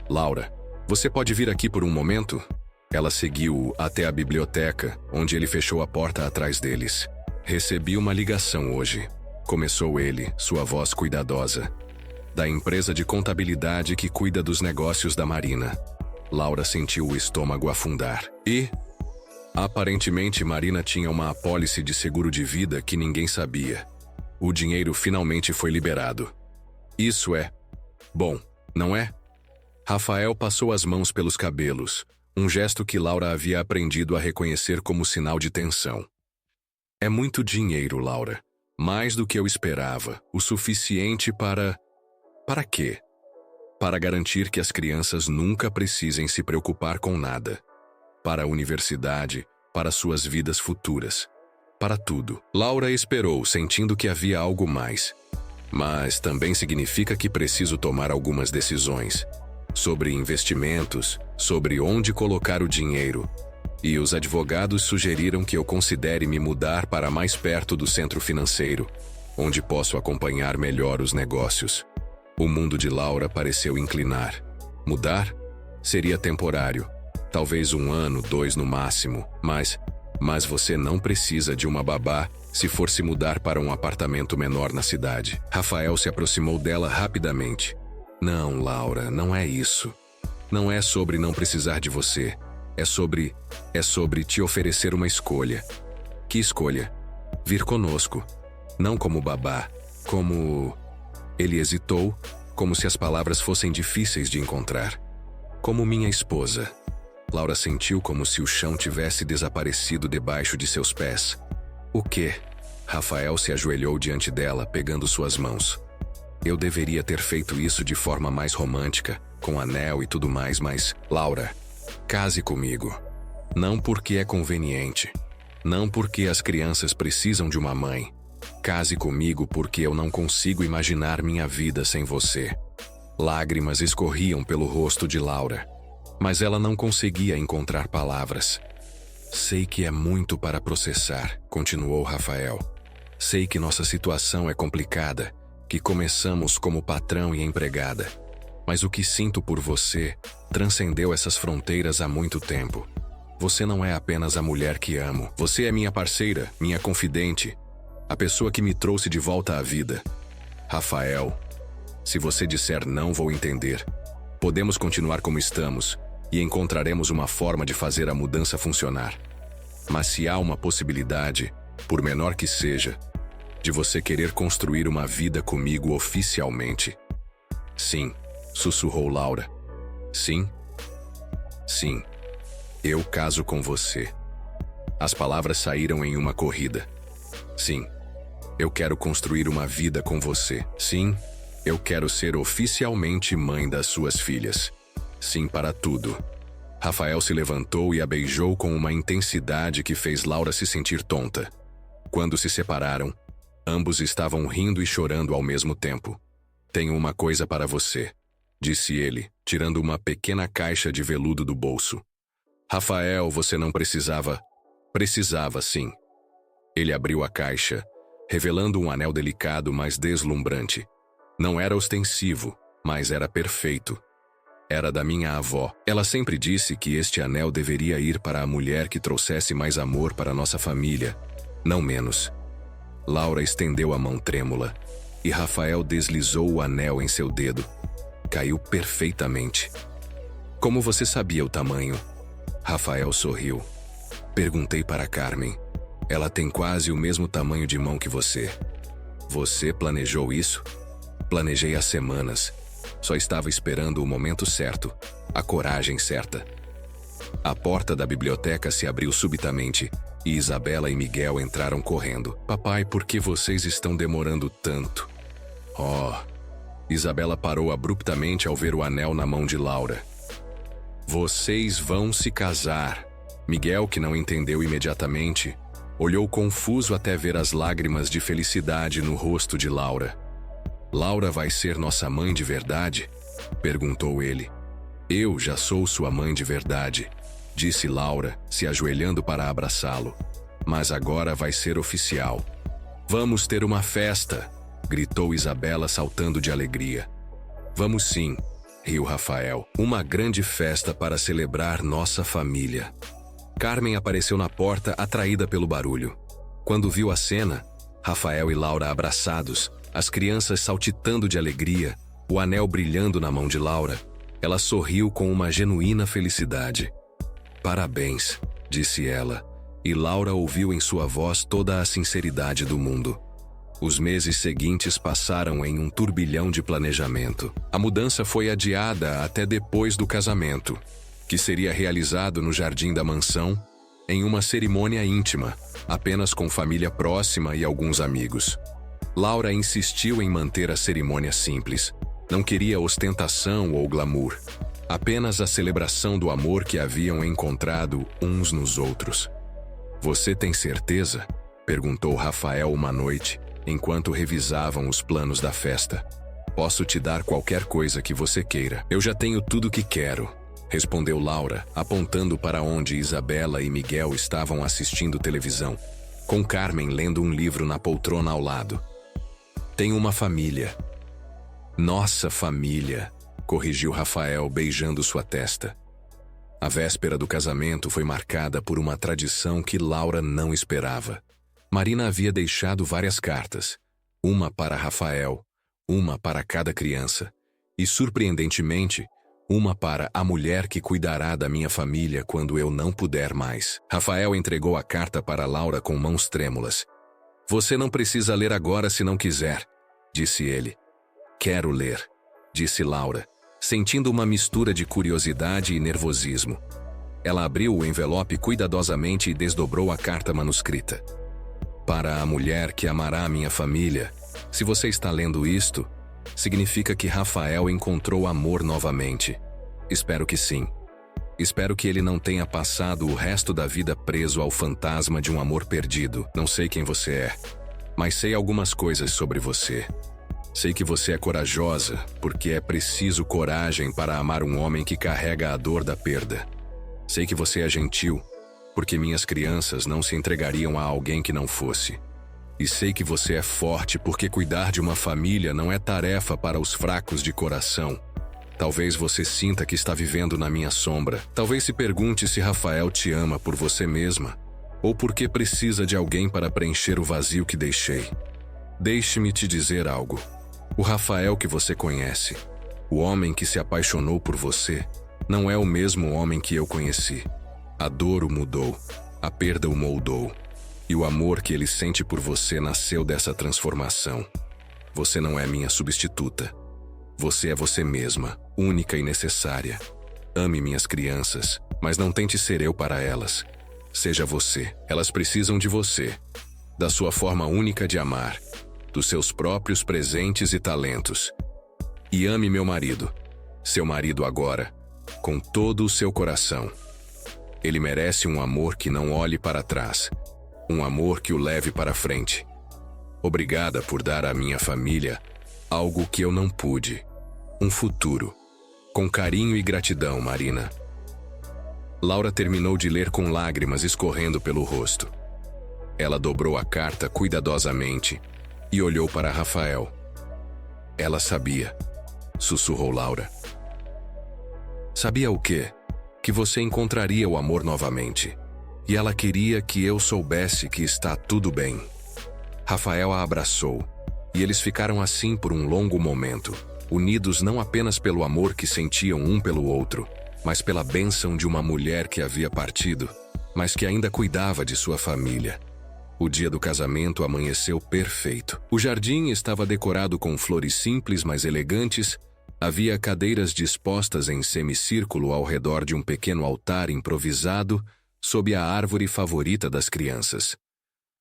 Laura, você pode vir aqui por um momento? Ela seguiu-o até a biblioteca, onde ele fechou a porta atrás deles. Recebi uma ligação hoje. Começou ele, sua voz cuidadosa. Da empresa de contabilidade que cuida dos negócios da Marina. Laura sentiu o estômago afundar. E, aparentemente, Marina tinha uma apólice de seguro de vida que ninguém sabia. O dinheiro finalmente foi liberado. Isso é bom, não é? Rafael passou as mãos pelos cabelos, um gesto que Laura havia aprendido a reconhecer como sinal de tensão. É muito dinheiro, Laura. Mais do que eu esperava, o suficiente para... Para quê? Para garantir que as crianças nunca precisem se preocupar com nada. Para a universidade, para suas vidas futuras. Para tudo. Laura esperou, sentindo que havia algo mais. Mas também significa que preciso tomar algumas decisões. Sobre investimentos, sobre onde colocar o dinheiro. E os advogados sugeriram que eu considere me mudar para mais perto do centro financeiro, onde posso acompanhar melhor os negócios. O mundo de Laura pareceu inclinar. Mudar? Seria temporário. Talvez 1 ano, 2 no máximo, mas você não precisa de uma babá se for se mudar para um apartamento menor na cidade. Rafael se aproximou dela rapidamente. Não, Laura, não é isso. Não é sobre não precisar de você. É sobre te oferecer uma escolha. Que escolha? Vir conosco. Não como babá, como... Ele hesitou, como se as palavras fossem difíceis de encontrar. Como minha esposa. Laura sentiu como se o chão tivesse desaparecido debaixo de seus pés. O quê? Rafael se ajoelhou diante dela, pegando suas mãos. Eu deveria ter feito isso de forma mais romântica, com anel e tudo mais, mas... Laura, case comigo. Não porque é conveniente. Não porque as crianças precisam de uma mãe. Case comigo porque eu não consigo imaginar minha vida sem você. Lágrimas escorriam pelo rosto de Laura, mas ela não conseguia encontrar palavras. Sei que é muito para processar, continuou Rafael. Sei que nossa situação é complicada, que começamos como patrão e empregada. Mas o que sinto por você transcendeu essas fronteiras há muito tempo. Você não é apenas a mulher que amo. Você é minha parceira, minha confidente, a pessoa que me trouxe de volta à vida. Rafael, se você disser não, vou entender. Podemos continuar como estamos e encontraremos uma forma de fazer a mudança funcionar. Mas se há uma possibilidade, por menor que seja, de você querer construir uma vida comigo oficialmente. Sim, sussurrou Laura. Sim? Sim. Eu caso com você. As palavras saíram em uma corrida. Sim. Eu quero construir uma vida com você. Sim, eu quero ser oficialmente mãe das suas filhas. Sim para tudo. Rafael se levantou e a beijou com uma intensidade que fez Laura se sentir tonta. Quando se separaram, ambos estavam rindo e chorando ao mesmo tempo. Tenho uma coisa para você, disse ele, tirando uma pequena caixa de veludo do bolso. Rafael, você não precisava. Precisava, sim. Ele abriu a caixa, revelando um anel delicado, mas deslumbrante. Não era ostensivo, mas era perfeito. Era da minha avó. Ela sempre disse que este anel deveria ir para a mulher que trouxesse mais amor para nossa família, não menos. Laura estendeu a mão trêmula, e Rafael deslizou o anel em seu dedo. Caiu perfeitamente. Como você sabia o tamanho? Rafael sorriu. Perguntei para Carmen. Ela tem quase o mesmo tamanho de mão que você. Você planejou isso? Planejei há semanas. Só estava esperando o momento certo, a coragem certa. A porta da biblioteca se abriu subitamente e Isabela e Miguel entraram correndo. Papai, por que vocês estão demorando tanto? Oh! Isabela parou abruptamente ao ver o anel na mão de Laura. Vocês vão se casar. Miguel, que não entendeu imediatamente, olhou confuso até ver as lágrimas de felicidade no rosto de Laura. Laura vai ser nossa mãe de verdade? Perguntou ele. Eu já sou sua mãe de verdade, disse Laura, se ajoelhando para abraçá-lo. Mas agora vai ser oficial. Vamos ter uma festa, gritou Isabela saltando de alegria. Vamos sim, riu Rafael. Uma grande festa para celebrar nossa família. Carmen apareceu na porta, atraída pelo barulho. Quando viu a cena, Rafael e Laura abraçados, as crianças saltitando de alegria, o anel brilhando na mão de Laura, ela sorriu com uma genuína felicidade. Parabéns, disse ela, e Laura ouviu em sua voz toda a sinceridade do mundo. Os meses seguintes passaram em um turbilhão de planejamento. A mudança foi adiada até depois do casamento, que seria realizado no jardim da mansão, em uma cerimônia íntima, apenas com família próxima e alguns amigos. Laura insistiu em manter a cerimônia simples, Não queria ostentação ou glamour. Apenas a celebração do amor que haviam encontrado uns nos outros. Você tem certeza? Perguntou Rafael uma noite, enquanto revisavam os planos da festa. Posso te dar qualquer coisa que você queira. Eu já tenho tudo que quero, respondeu Laura, apontando para onde Isabela e Miguel estavam assistindo televisão, com Carmen lendo um livro na poltrona ao lado. Tenho uma família. Nossa família, corrigiu Rafael, beijando sua testa. A véspera do casamento foi marcada por uma tradição que Laura não esperava. Marina havia deixado várias cartas, uma para Rafael, uma para cada criança, e, surpreendentemente, uma para a mulher que cuidará da minha família quando eu não puder mais. Rafael entregou a carta para Laura com mãos trêmulas. Você não precisa ler agora se não quiser, disse ele. Quero ler, disse Laura, sentindo uma mistura de curiosidade e nervosismo. Ela abriu o envelope cuidadosamente e desdobrou a carta manuscrita. Para a mulher que amará a minha família, se você está lendo isto, significa que Rafael encontrou amor novamente. Espero que sim. Espero que ele não tenha passado o resto da vida preso ao fantasma de um amor perdido. Não sei quem você é, mas sei algumas coisas sobre você. Sei que você é corajosa, porque é preciso coragem para amar um homem que carrega a dor da perda. Sei que você é gentil, porque minhas crianças não se entregariam a alguém que não fosse. E sei que você é forte, porque cuidar de uma família não é tarefa para os fracos de coração. Talvez você sinta que está vivendo na minha sombra. Talvez se pergunte se Rafael te ama por você mesma, ou porque precisa de alguém para preencher o vazio que deixei. Deixe-me te dizer algo. O Rafael que você conhece, o homem que se apaixonou por você, não é o mesmo homem que eu conheci. A dor o mudou, a perda o moldou, e o amor que ele sente por você nasceu dessa transformação. Você não é minha substituta. Você é você mesma, única e necessária. Ame minhas crianças, mas não tente ser eu para elas. Seja você. Elas precisam de você, da sua forma única de amar, dos seus próprios presentes e talentos. E ame meu marido, seu marido agora, com todo o seu coração. Ele merece um amor que não olhe para trás, um amor que o leve para frente. Obrigada por dar à minha família algo que eu não pude, um futuro. Com carinho e gratidão, Marina. Laura terminou de ler com lágrimas escorrendo pelo rosto. Ela dobrou a carta cuidadosamente e olhou para Rafael. Ela sabia, sussurrou Laura. Sabia o quê? Que você encontraria o amor novamente. E ela queria que eu soubesse que está tudo bem. Rafael a abraçou, e eles ficaram assim por um longo momento, unidos não apenas pelo amor que sentiam um pelo outro, mas pela bênção de uma mulher que havia partido, mas que ainda cuidava de sua família. O dia do casamento amanheceu perfeito. O jardim estava decorado com flores simples, mas elegantes. Havia cadeiras dispostas em semicírculo ao redor de um pequeno altar improvisado sob a árvore favorita das crianças.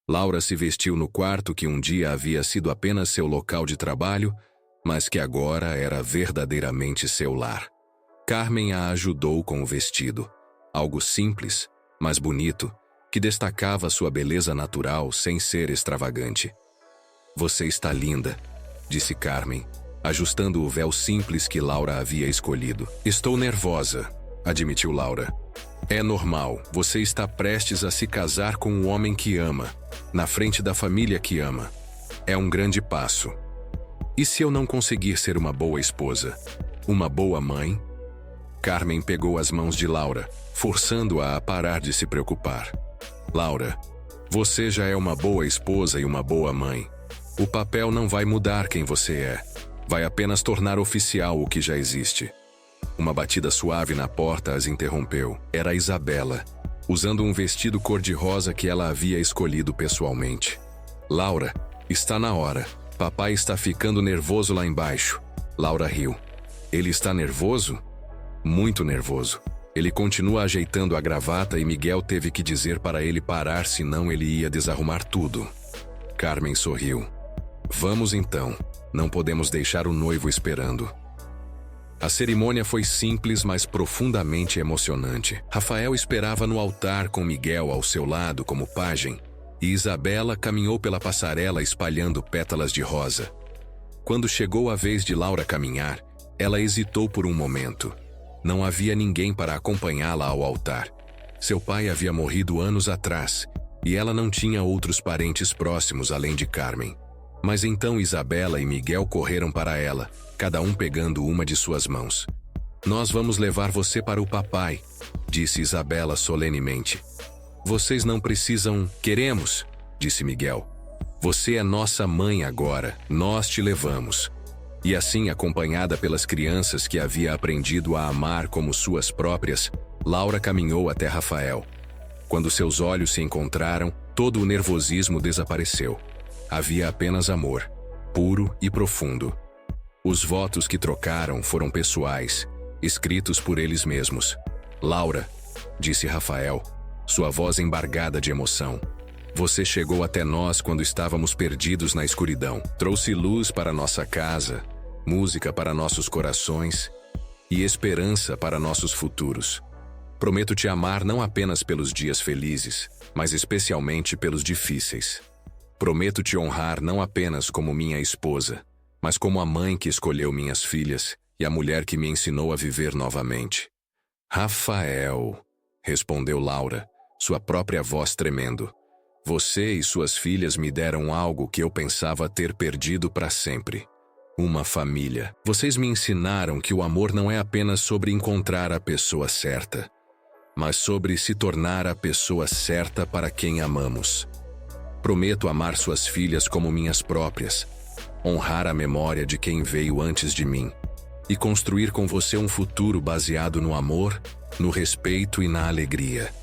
Laura se vestiu no quarto que um dia havia sido apenas seu local de trabalho, mas que agora era verdadeiramente seu lar. Carmen a ajudou com o vestido, algo simples, mas bonito, que destacava sua beleza natural sem ser extravagante. Você está linda, disse Carmen, ajustando o véu simples que Laura havia escolhido. Estou nervosa, admitiu Laura. É normal, você está prestes a se casar com um homem que ama, na frente da família que ama. É um grande passo. E se eu não conseguir ser uma boa esposa? Uma boa mãe? Carmen pegou as mãos de Laura, forçando-a a parar de se preocupar. Laura, você já é uma boa esposa e uma boa mãe. O papel não vai mudar quem você é. Vai apenas tornar oficial o que já existe. Uma batida suave na porta as interrompeu. Era Isabela, usando um vestido cor-de-rosa que ela havia escolhido pessoalmente. Laura, está na hora. Papai está ficando nervoso lá embaixo. Laura riu. Ele está nervoso? Muito nervoso. Ele continua ajeitando a gravata e Miguel teve que dizer para ele parar, senão ele ia desarrumar tudo. Carmen sorriu. Vamos então. Não podemos deixar o noivo esperando. A cerimônia foi simples, mas profundamente emocionante. Rafael esperava no altar com Miguel ao seu lado como pajem, e Isabela caminhou pela passarela espalhando pétalas de rosa. Quando chegou a vez de Laura caminhar, ela hesitou por um momento. Não havia ninguém para acompanhá-la ao altar. Seu pai havia morrido anos atrás, e ela não tinha outros parentes próximos além de Carmen. Mas então Isabela e Miguel correram para ela, cada um pegando uma de suas mãos. "Nós vamos levar você para o papai", disse Isabela solenemente. "Vocês não precisam..." "Queremos", disse Miguel. "Você é nossa mãe agora, nós te levamos." E assim, acompanhada pelas crianças que havia aprendido a amar como suas próprias, Laura caminhou até Rafael. Quando seus olhos se encontraram, todo o nervosismo desapareceu. Havia apenas amor, puro e profundo. Os votos que trocaram foram pessoais, escritos por eles mesmos. "Laura", disse Rafael, sua voz embargada de emoção, "você chegou até nós quando estávamos perdidos na escuridão. Trouxe luz para nossa casa, música para nossos corações e esperança para nossos futuros. Prometo te amar não apenas pelos dias felizes, mas especialmente pelos difíceis. Prometo te honrar não apenas como minha esposa, mas como a mãe que escolheu minhas filhas e a mulher que me ensinou a viver novamente." "Rafael", respondeu Laura, sua própria voz tremendo, "você e suas filhas me deram algo que eu pensava ter perdido para sempre. Uma família. Vocês me ensinaram que o amor não é apenas sobre encontrar a pessoa certa, mas sobre se tornar a pessoa certa para quem amamos. Prometo amar suas filhas como minhas próprias, honrar a memória de quem veio antes de mim e construir com você um futuro baseado no amor, no respeito e na alegria."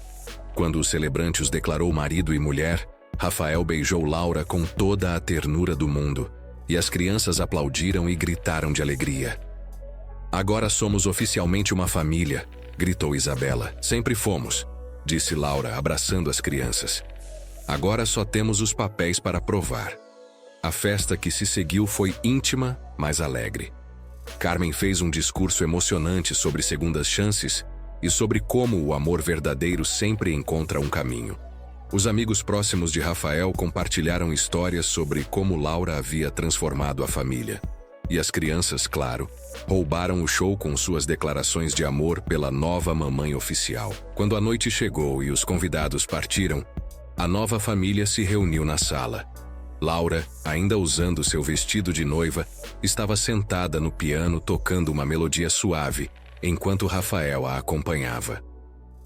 Quando o celebrante os declarou marido e mulher, Rafael beijou Laura com toda a ternura do mundo, e as crianças aplaudiram e gritaram de alegria. "Agora somos oficialmente uma família", gritou Isabela. "Sempre fomos", disse Laura, abraçando as crianças. "Agora só temos os papéis para provar." A festa que se seguiu foi íntima, mas alegre. Carmen fez um discurso emocionante sobre segundas chances e sobre como o amor verdadeiro sempre encontra um caminho. Os amigos próximos de Rafael compartilharam histórias sobre como Laura havia transformado a família. E as crianças, claro, roubaram o show com suas declarações de amor pela nova mamãe oficial. Quando a noite chegou e os convidados partiram, a nova família se reuniu na sala. Laura, ainda usando seu vestido de noiva, estava sentada no piano tocando uma melodia suave, enquanto Rafael a acompanhava.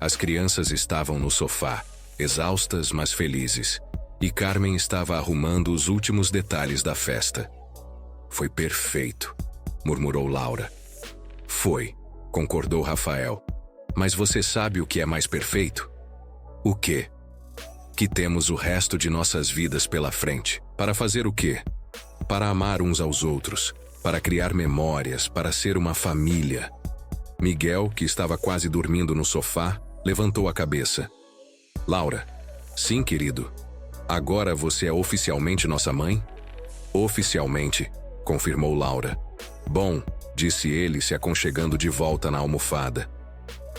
As crianças estavam no sofá, exaustas mas felizes, e Carmen estava arrumando os últimos detalhes da festa. "Foi perfeito", murmurou Laura. "Foi", concordou Rafael. "Mas você sabe o que é mais perfeito?" "O quê?" "Que temos o resto de nossas vidas pela frente. Para fazer o quê? Para amar uns aos outros, para criar memórias, para ser uma família." Miguel, que estava quase dormindo no sofá, levantou a cabeça. "Laura." "Sim, querido. Agora você é oficialmente nossa mãe?" "Oficialmente", confirmou Laura. "Bom", disse ele, se aconchegando de volta na almofada.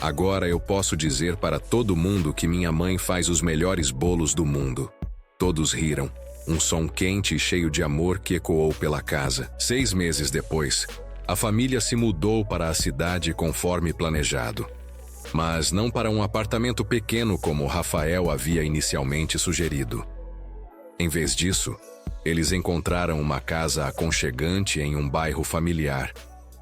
"Agora eu posso dizer para todo mundo que minha mãe faz os melhores bolos do mundo." Todos riram, um som quente e cheio de amor que ecoou pela casa. 6 meses depois, a família se mudou para a cidade conforme planejado. Mas não para um apartamento pequeno como Rafael havia inicialmente sugerido. Em vez disso, eles encontraram uma casa aconchegante em um bairro familiar,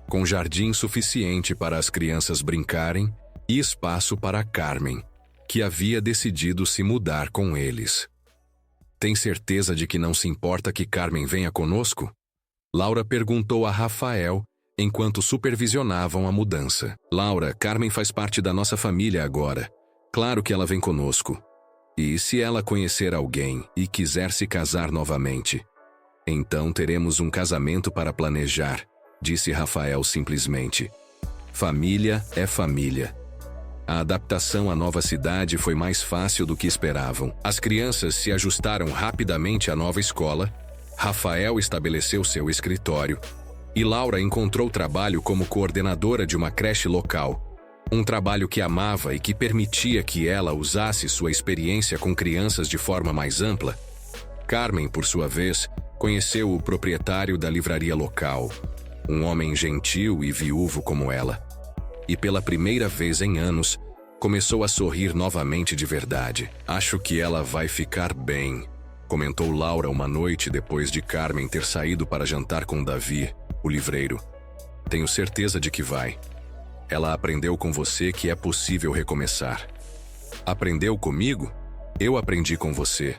com jardim suficiente para as crianças brincarem e espaço para Carmen, que havia decidido se mudar com eles. "Tem certeza de que não se importa que Carmen venha conosco?" Laura perguntou a Rafael, enquanto supervisionavam a mudança. "Laura, Carmen faz parte da nossa família agora. Claro que ela vem conosco. E se ela conhecer alguém e quiser se casar novamente, então teremos um casamento para planejar", disse Rafael simplesmente. Família é família. A adaptação à nova cidade foi mais fácil do que esperavam. As crianças se ajustaram rapidamente à nova escola Rafael estabeleceu seu escritório e Laura encontrou trabalho como coordenadora de uma creche local. Um trabalho que amava e que permitia que ela usasse sua experiência com crianças de forma mais ampla. Carmen, por sua vez, conheceu o proprietário da livraria local, um homem gentil e viúvo como ela. E pela primeira vez em anos, começou a sorrir novamente de verdade. Acho que ela vai ficar bem, comentou Laura uma noite depois de Carmen ter saído para jantar com Davi, o livreiro. Tenho certeza de que vai. Ela aprendeu com você que é possível recomeçar. Aprendeu comigo? Eu aprendi com você.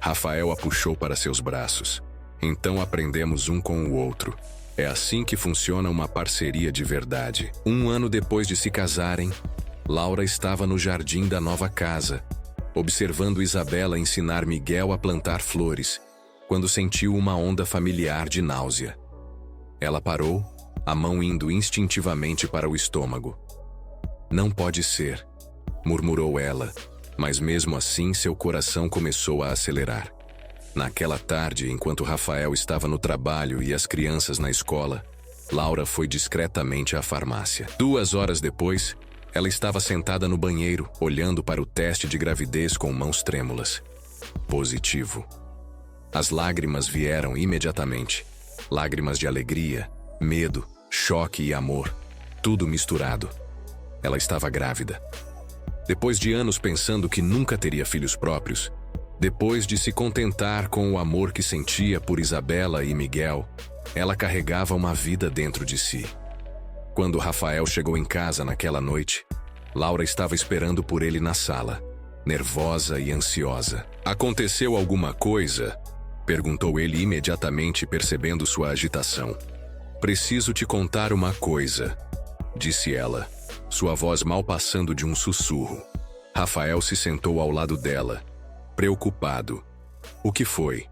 Rafael a puxou para seus braços. Então aprendemos um com o outro. É assim que funciona uma parceria de verdade. 1 ano depois de se casarem, Laura estava no jardim da nova casa, observando Isabela ensinar Miguel a plantar flores, quando sentiu uma onda familiar de náusea. Ela parou, a mão indo instintivamente para o estômago. Não pode ser, murmurou ela, mas mesmo assim seu coração começou a acelerar. Naquela tarde, enquanto Rafael estava no trabalho e as crianças na escola, Laura foi discretamente à farmácia. 2 horas depois, ela estava sentada no banheiro, olhando para o teste de gravidez com mãos trêmulas. Positivo. As lágrimas vieram imediatamente. Lágrimas de alegria, medo, choque e amor, tudo misturado. Ela estava grávida. Depois de anos pensando que nunca teria filhos próprios, depois de se contentar com o amor que sentia por Isabela e Miguel, ela carregava uma vida dentro de si. Quando Rafael chegou em casa naquela noite, Laura estava esperando por ele na sala, nervosa e ansiosa. Aconteceu alguma coisa? Perguntou ele imediatamente, percebendo sua agitação. Preciso te contar uma coisa, disse ela, sua voz mal passando de um sussurro. Rafael se sentou ao lado dela, preocupado. O que foi?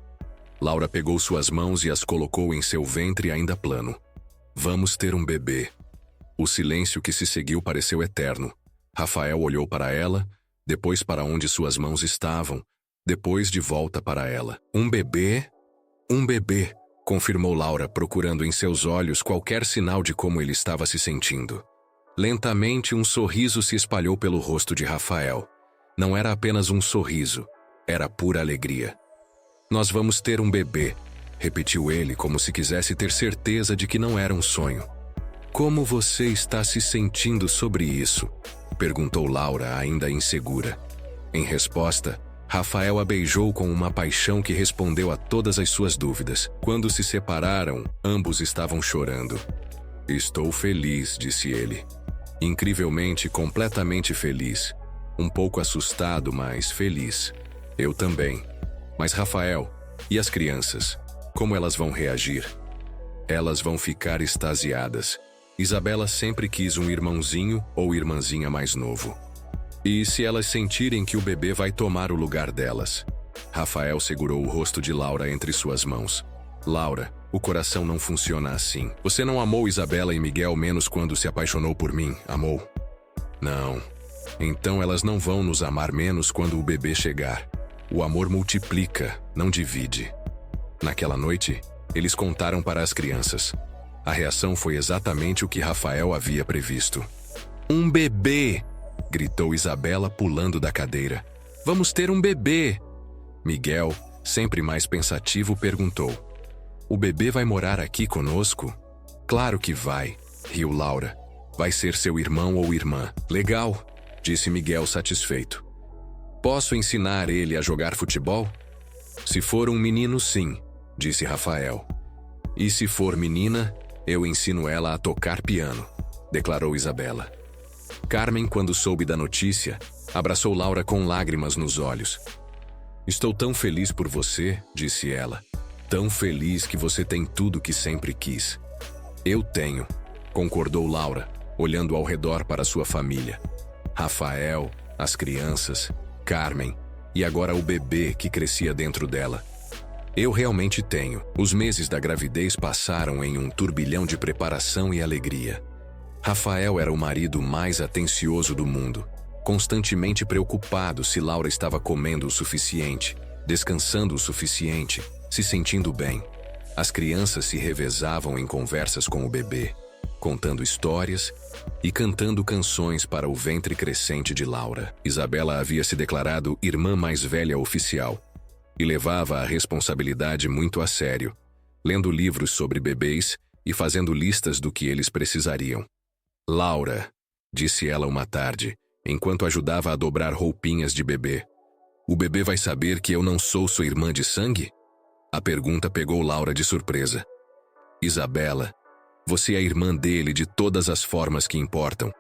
Laura pegou suas mãos e as colocou em seu ventre ainda plano. Vamos ter um bebê. O silêncio que se seguiu pareceu eterno. Rafael olhou para ela, depois para onde suas mãos estavam, depois de volta para ela. Um bebê? Um bebê, confirmou Laura, procurando em seus olhos qualquer sinal de como ele estava se sentindo. Lentamente, um sorriso se espalhou pelo rosto de Rafael. Não era apenas um sorriso, era pura alegria. Nós vamos ter um bebê, repetiu ele como se quisesse ter certeza de que não era um sonho. Como você está se sentindo sobre isso? Perguntou Laura, ainda insegura. Em resposta, Rafael a beijou com uma paixão que respondeu a todas as suas dúvidas. Quando se separaram, ambos estavam chorando. Estou feliz, disse ele. Incrivelmente, completamente feliz. Um pouco assustado, mas feliz. Eu também. Mas Rafael, e as crianças? Como elas vão reagir? Elas vão ficar extasiadas. Isabela sempre quis um irmãozinho ou irmãzinha mais novo. E se elas sentirem que o bebê vai tomar o lugar delas? Rafael segurou o rosto de Laura entre suas mãos. Laura, o coração não funciona assim. Você não amou Isabela e Miguel menos quando se apaixonou por mim, amou? Não. Então elas não vão nos amar menos quando o bebê chegar. O amor multiplica, não divide. Naquela noite, eles contaram para as crianças. A reação foi exatamente o que Rafael havia previsto. Um bebê! Gritou Isabela, pulando da cadeira. Vamos ter um bebê! Miguel, sempre mais pensativo, perguntou. O bebê vai morar aqui conosco? Claro que vai, riu Laura. Vai ser seu irmão ou irmã. Legal, disse Miguel satisfeito. Posso ensinar ele a jogar futebol? Se for um menino, sim, disse Rafael. E se for menina, eu ensino ela a tocar piano, declarou Isabela. Carmen, quando soube da notícia, abraçou Laura com lágrimas nos olhos. Estou tão feliz por você, disse ela. Tão feliz que você tem tudo que sempre quis. Eu tenho, concordou Laura, olhando ao redor para sua família. Rafael, as crianças, Carmen e agora o bebê que crescia dentro dela. Eu realmente tenho. Os meses da gravidez passaram em um turbilhão de preparação e alegria. Rafael era o marido mais atencioso do mundo, constantemente preocupado se Laura estava comendo o suficiente, descansando o suficiente, se sentindo bem. As crianças se revezavam em conversas com o bebê, contando histórias e cantando canções para o ventre crescente de Laura. Isabela havia se declarado irmã mais velha oficial e levava a responsabilidade muito a sério, lendo livros sobre bebês e fazendo listas do que eles precisariam. Laura, disse ela uma tarde, enquanto ajudava a dobrar roupinhas de bebê. O bebê vai saber que eu não sou sua irmã de sangue? A pergunta pegou Laura de surpresa. Isabela, você é a irmã dele de todas as formas que importam.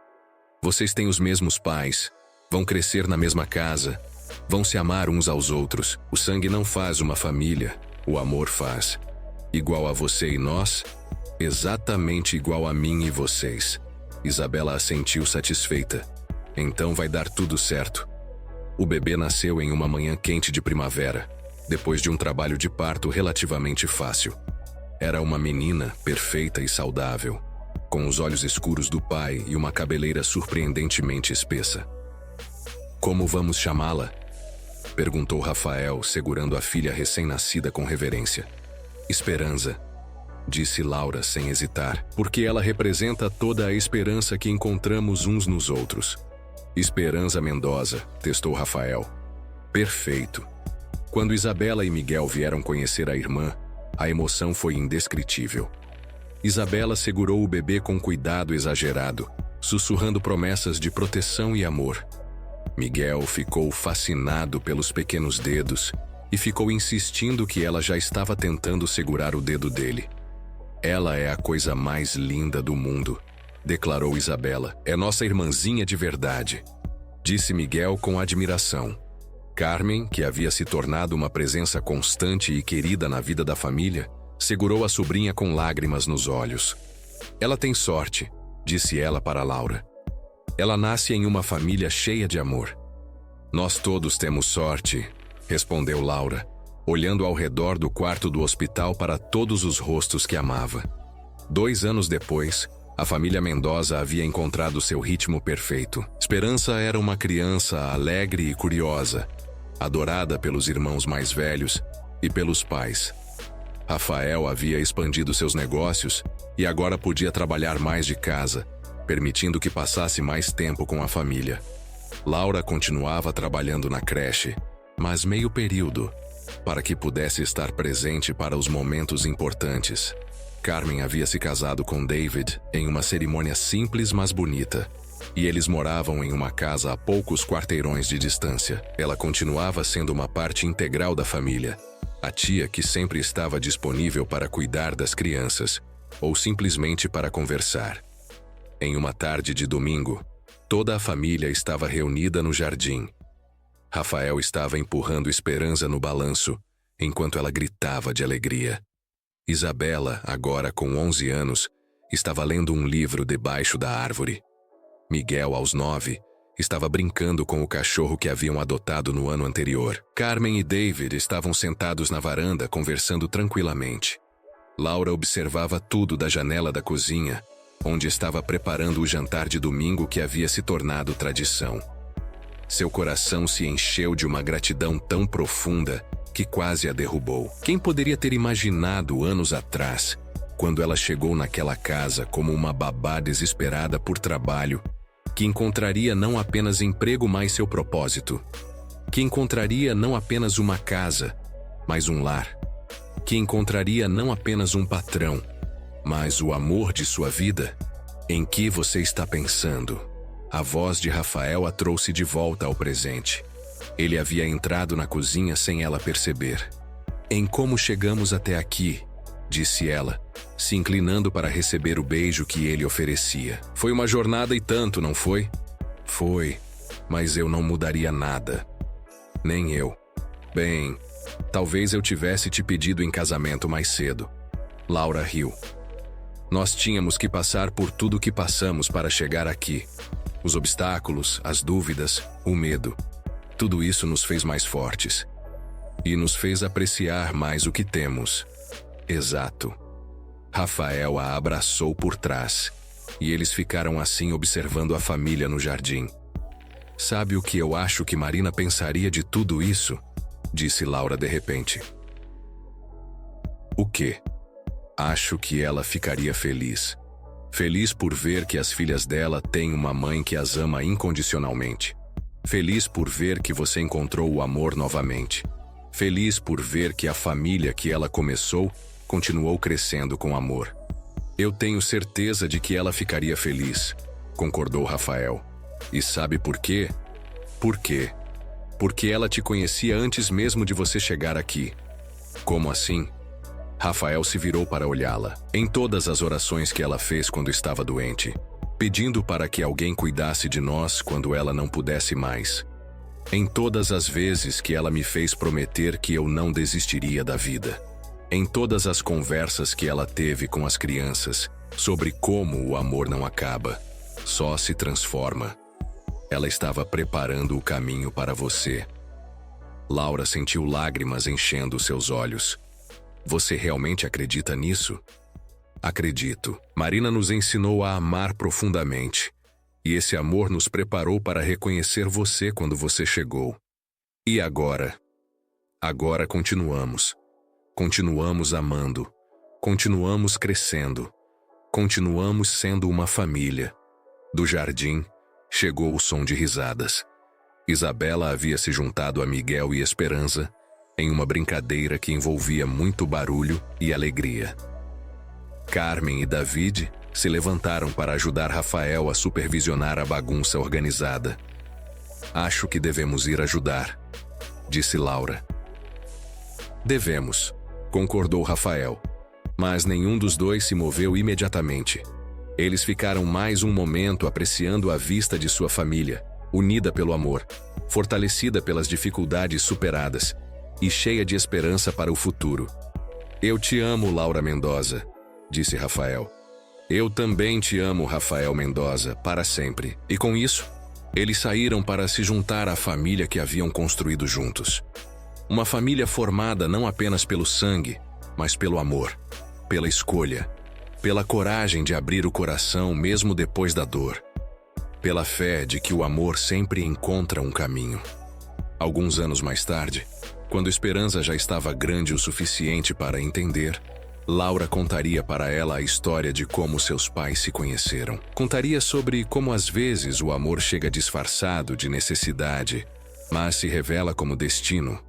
Vocês têm os mesmos pais, vão crescer na mesma casa, vão se amar uns aos outros. O sangue não faz uma família, o amor faz. Igual a você e nós, exatamente igual a mim e vocês. Isabela assentiu satisfeita. Então vai dar tudo certo. O bebê nasceu em uma manhã quente de primavera, depois de um trabalho de parto relativamente fácil. Era uma menina perfeita e saudável, com os olhos escuros do pai e uma cabeleira surpreendentemente espessa. Como vamos chamá-la? Perguntou Rafael, segurando a filha recém-nascida com reverência. Esperança, disse Laura sem hesitar, porque ela representa toda a esperança que encontramos uns nos outros. Esperança Mendoza, testou Rafael. Perfeito. Quando Isabela e Miguel vieram conhecer a irmã, a emoção foi indescritível. Isabela segurou o bebê com cuidado exagerado, sussurrando promessas de proteção e amor. Miguel ficou fascinado pelos pequenos dedos e ficou insistindo que ela já estava tentando segurar o dedo dele. Ela é a coisa mais linda do mundo, declarou Isabela. É nossa irmãzinha de verdade, disse Miguel com admiração. Carmen, que havia se tornado uma presença constante e querida na vida da família, segurou a sobrinha com lágrimas nos olhos. Ela tem sorte, disse ela para Laura. Ela nasce em uma família cheia de amor. Nós todos temos sorte, respondeu Laura, olhando ao redor do quarto do hospital para todos os rostos que amava. 2 anos depois, a família Mendoza havia encontrado seu ritmo perfeito. Esperança era uma criança alegre e curiosa, adorada pelos irmãos mais velhos e pelos pais. Rafael havia expandido seus negócios e agora podia trabalhar mais de casa, permitindo que passasse mais tempo com a família. Laura continuava trabalhando na creche, mas meio período, para que pudesse estar presente para os momentos importantes. Carmen havia se casado com David em uma cerimônia simples mas bonita, e eles moravam em uma casa a poucos quarteirões de distância. Ela continuava sendo uma parte integral da família, a tia que sempre estava disponível para cuidar das crianças, ou simplesmente para conversar. Em uma tarde de domingo, toda a família estava reunida no jardim. Rafael estava empurrando Esperança no balanço, enquanto ela gritava de alegria. Isabela, agora com 11 anos, estava lendo um livro debaixo da árvore. Miguel, aos 9, estava brincando com o cachorro que haviam adotado no ano anterior. Carmen e David estavam sentados na varanda conversando tranquilamente. Laura observava tudo da janela da cozinha, onde estava preparando o jantar de domingo que havia se tornado tradição. Seu coração se encheu de uma gratidão tão profunda que quase a derrubou. Quem poderia ter imaginado anos atrás, quando ela chegou naquela casa como uma babá desesperada por trabalho, que encontraria não apenas emprego, mas seu propósito, que encontraria não apenas uma casa, mas um lar, que encontraria não apenas um patrão, mas o amor de sua vida? Em que você está pensando? A voz de Rafael a trouxe de volta ao presente. Ele havia entrado na cozinha sem ela perceber. Em como chegamos até aqui, disse ela, se inclinando para receber o beijo que ele oferecia. Foi uma jornada e tanto, não foi? Foi, mas eu não mudaria nada. Nem eu. Bem, talvez eu tivesse te pedido em casamento mais cedo. Laura riu. Nós tínhamos que passar por tudo o que passamos para chegar aqui. Os obstáculos, as dúvidas, o medo. Tudo isso nos fez mais fortes. E nos fez apreciar mais o que temos. Exato. Rafael a abraçou por trás, e eles ficaram assim observando a família no jardim. Sabe o que eu acho que Marina pensaria de tudo isso? Disse Laura de repente. O quê? Acho que ela ficaria feliz. Feliz por ver que as filhas dela têm uma mãe que as ama incondicionalmente. Feliz por ver que você encontrou o amor novamente. Feliz por ver que a família que ela começou continuou crescendo com amor. Eu tenho certeza de que ela ficaria feliz, concordou Rafael. E sabe por quê? Por quê? Porque ela te conhecia antes mesmo de você chegar aqui. Como assim? Rafael se virou para olhá-la. Em todas as orações que ela fez quando estava doente, pedindo para que alguém cuidasse de nós quando ela não pudesse mais. Em todas as vezes que ela me fez prometer que eu não desistiria da vida. Em todas as conversas que ela teve com as crianças sobre como o amor não acaba, só se transforma. Ela estava preparando o caminho para você. Laura sentiu lágrimas enchendo seus olhos. Você realmente acredita nisso? Acredito. Marina nos ensinou a amar profundamente. E esse amor nos preparou para reconhecer você quando você chegou. E agora? Agora continuamos. Continuamos amando. Continuamos crescendo. Continuamos sendo uma família. Do jardim, chegou o som de risadas. Isabela havia se juntado a Miguel e Esperança em uma brincadeira que envolvia muito barulho e alegria. Carmen e David se levantaram para ajudar Rafael a supervisionar a bagunça organizada. Acho que devemos ir ajudar, disse Laura. Devemos, concordou Rafael, mas nenhum dos dois se moveu imediatamente. Eles ficaram mais um momento apreciando a vista de sua família, unida pelo amor, fortalecida pelas dificuldades superadas e cheia de esperança para o futuro. Eu te amo, Laura Mendoza, disse Rafael. Eu também te amo, Rafael Mendoza, para sempre. E com isso, eles saíram para se juntar à família que haviam construído juntos. Uma família formada não apenas pelo sangue, mas pelo amor, pela escolha, pela coragem de abrir o coração mesmo depois da dor, pela fé de que o amor sempre encontra um caminho. Alguns anos mais tarde, quando Esperança já estava grande o suficiente para entender, Laura contaria para ela a história de como seus pais se conheceram. Contaria sobre como às vezes o amor chega disfarçado de necessidade, mas se revela como destino.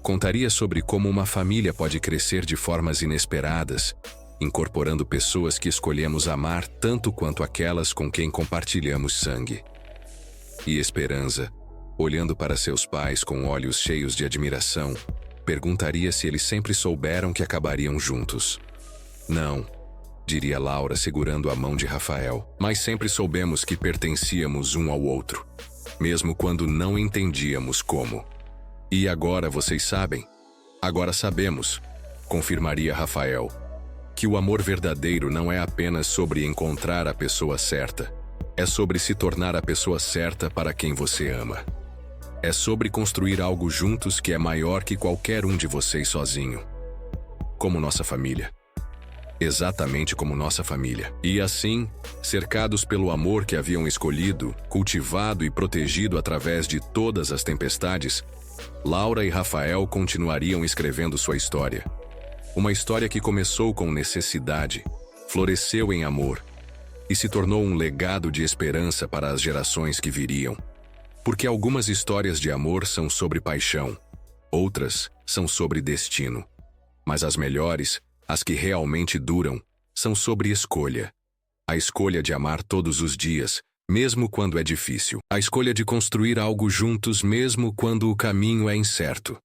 Contaria sobre como uma família pode crescer de formas inesperadas, incorporando pessoas que escolhemos amar tanto quanto aquelas com quem compartilhamos sangue. E Esperança, olhando para seus pais com olhos cheios de admiração, perguntaria se eles sempre souberam que acabariam juntos. Não, diria Laura segurando a mão de Rafael, mas sempre soubemos que pertencíamos um ao outro, mesmo quando não entendíamos como. E agora vocês sabem? Agora sabemos, confirmaria Rafael, que o amor verdadeiro não é apenas sobre encontrar a pessoa certa, é sobre se tornar a pessoa certa para quem você ama. É sobre construir algo juntos que é maior que qualquer um de vocês sozinho. Como nossa família. Exatamente como nossa família. E assim, cercados pelo amor que haviam escolhido, cultivado e protegido através de todas as tempestades, Laura e Rafael continuariam escrevendo sua história. Uma história que começou com necessidade, floresceu em amor e se tornou um legado de esperança para as gerações que viriam. Porque algumas histórias de amor são sobre paixão, outras são sobre destino. Mas as melhores, as que realmente duram, são sobre escolha. A escolha de amar todos os dias, mesmo quando é difícil. A escolha de construir algo juntos mesmo quando o caminho é incerto.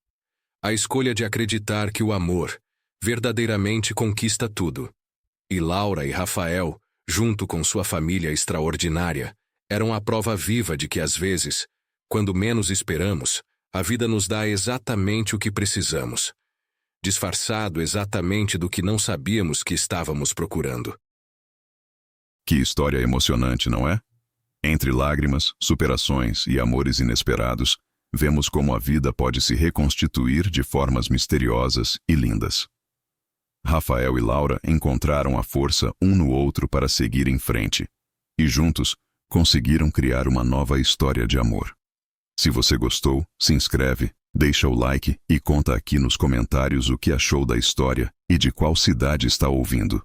A escolha de acreditar que o amor verdadeiramente conquista tudo. E Laura e Rafael, junto com sua família extraordinária, eram a prova viva de que às vezes, quando menos esperamos, a vida nos dá exatamente o que precisamos, disfarçado exatamente do que não sabíamos que estávamos procurando. Que história emocionante, não é? Entre lágrimas, superações e amores inesperados, vemos como a vida pode se reconstituir de formas misteriosas e lindas. Rafael e Laura encontraram a força um no outro para seguir em frente, e juntos conseguiram criar uma nova história de amor. Se você gostou, se inscreve, deixa o like e conta aqui nos comentários o que achou da história e de qual cidade está ouvindo.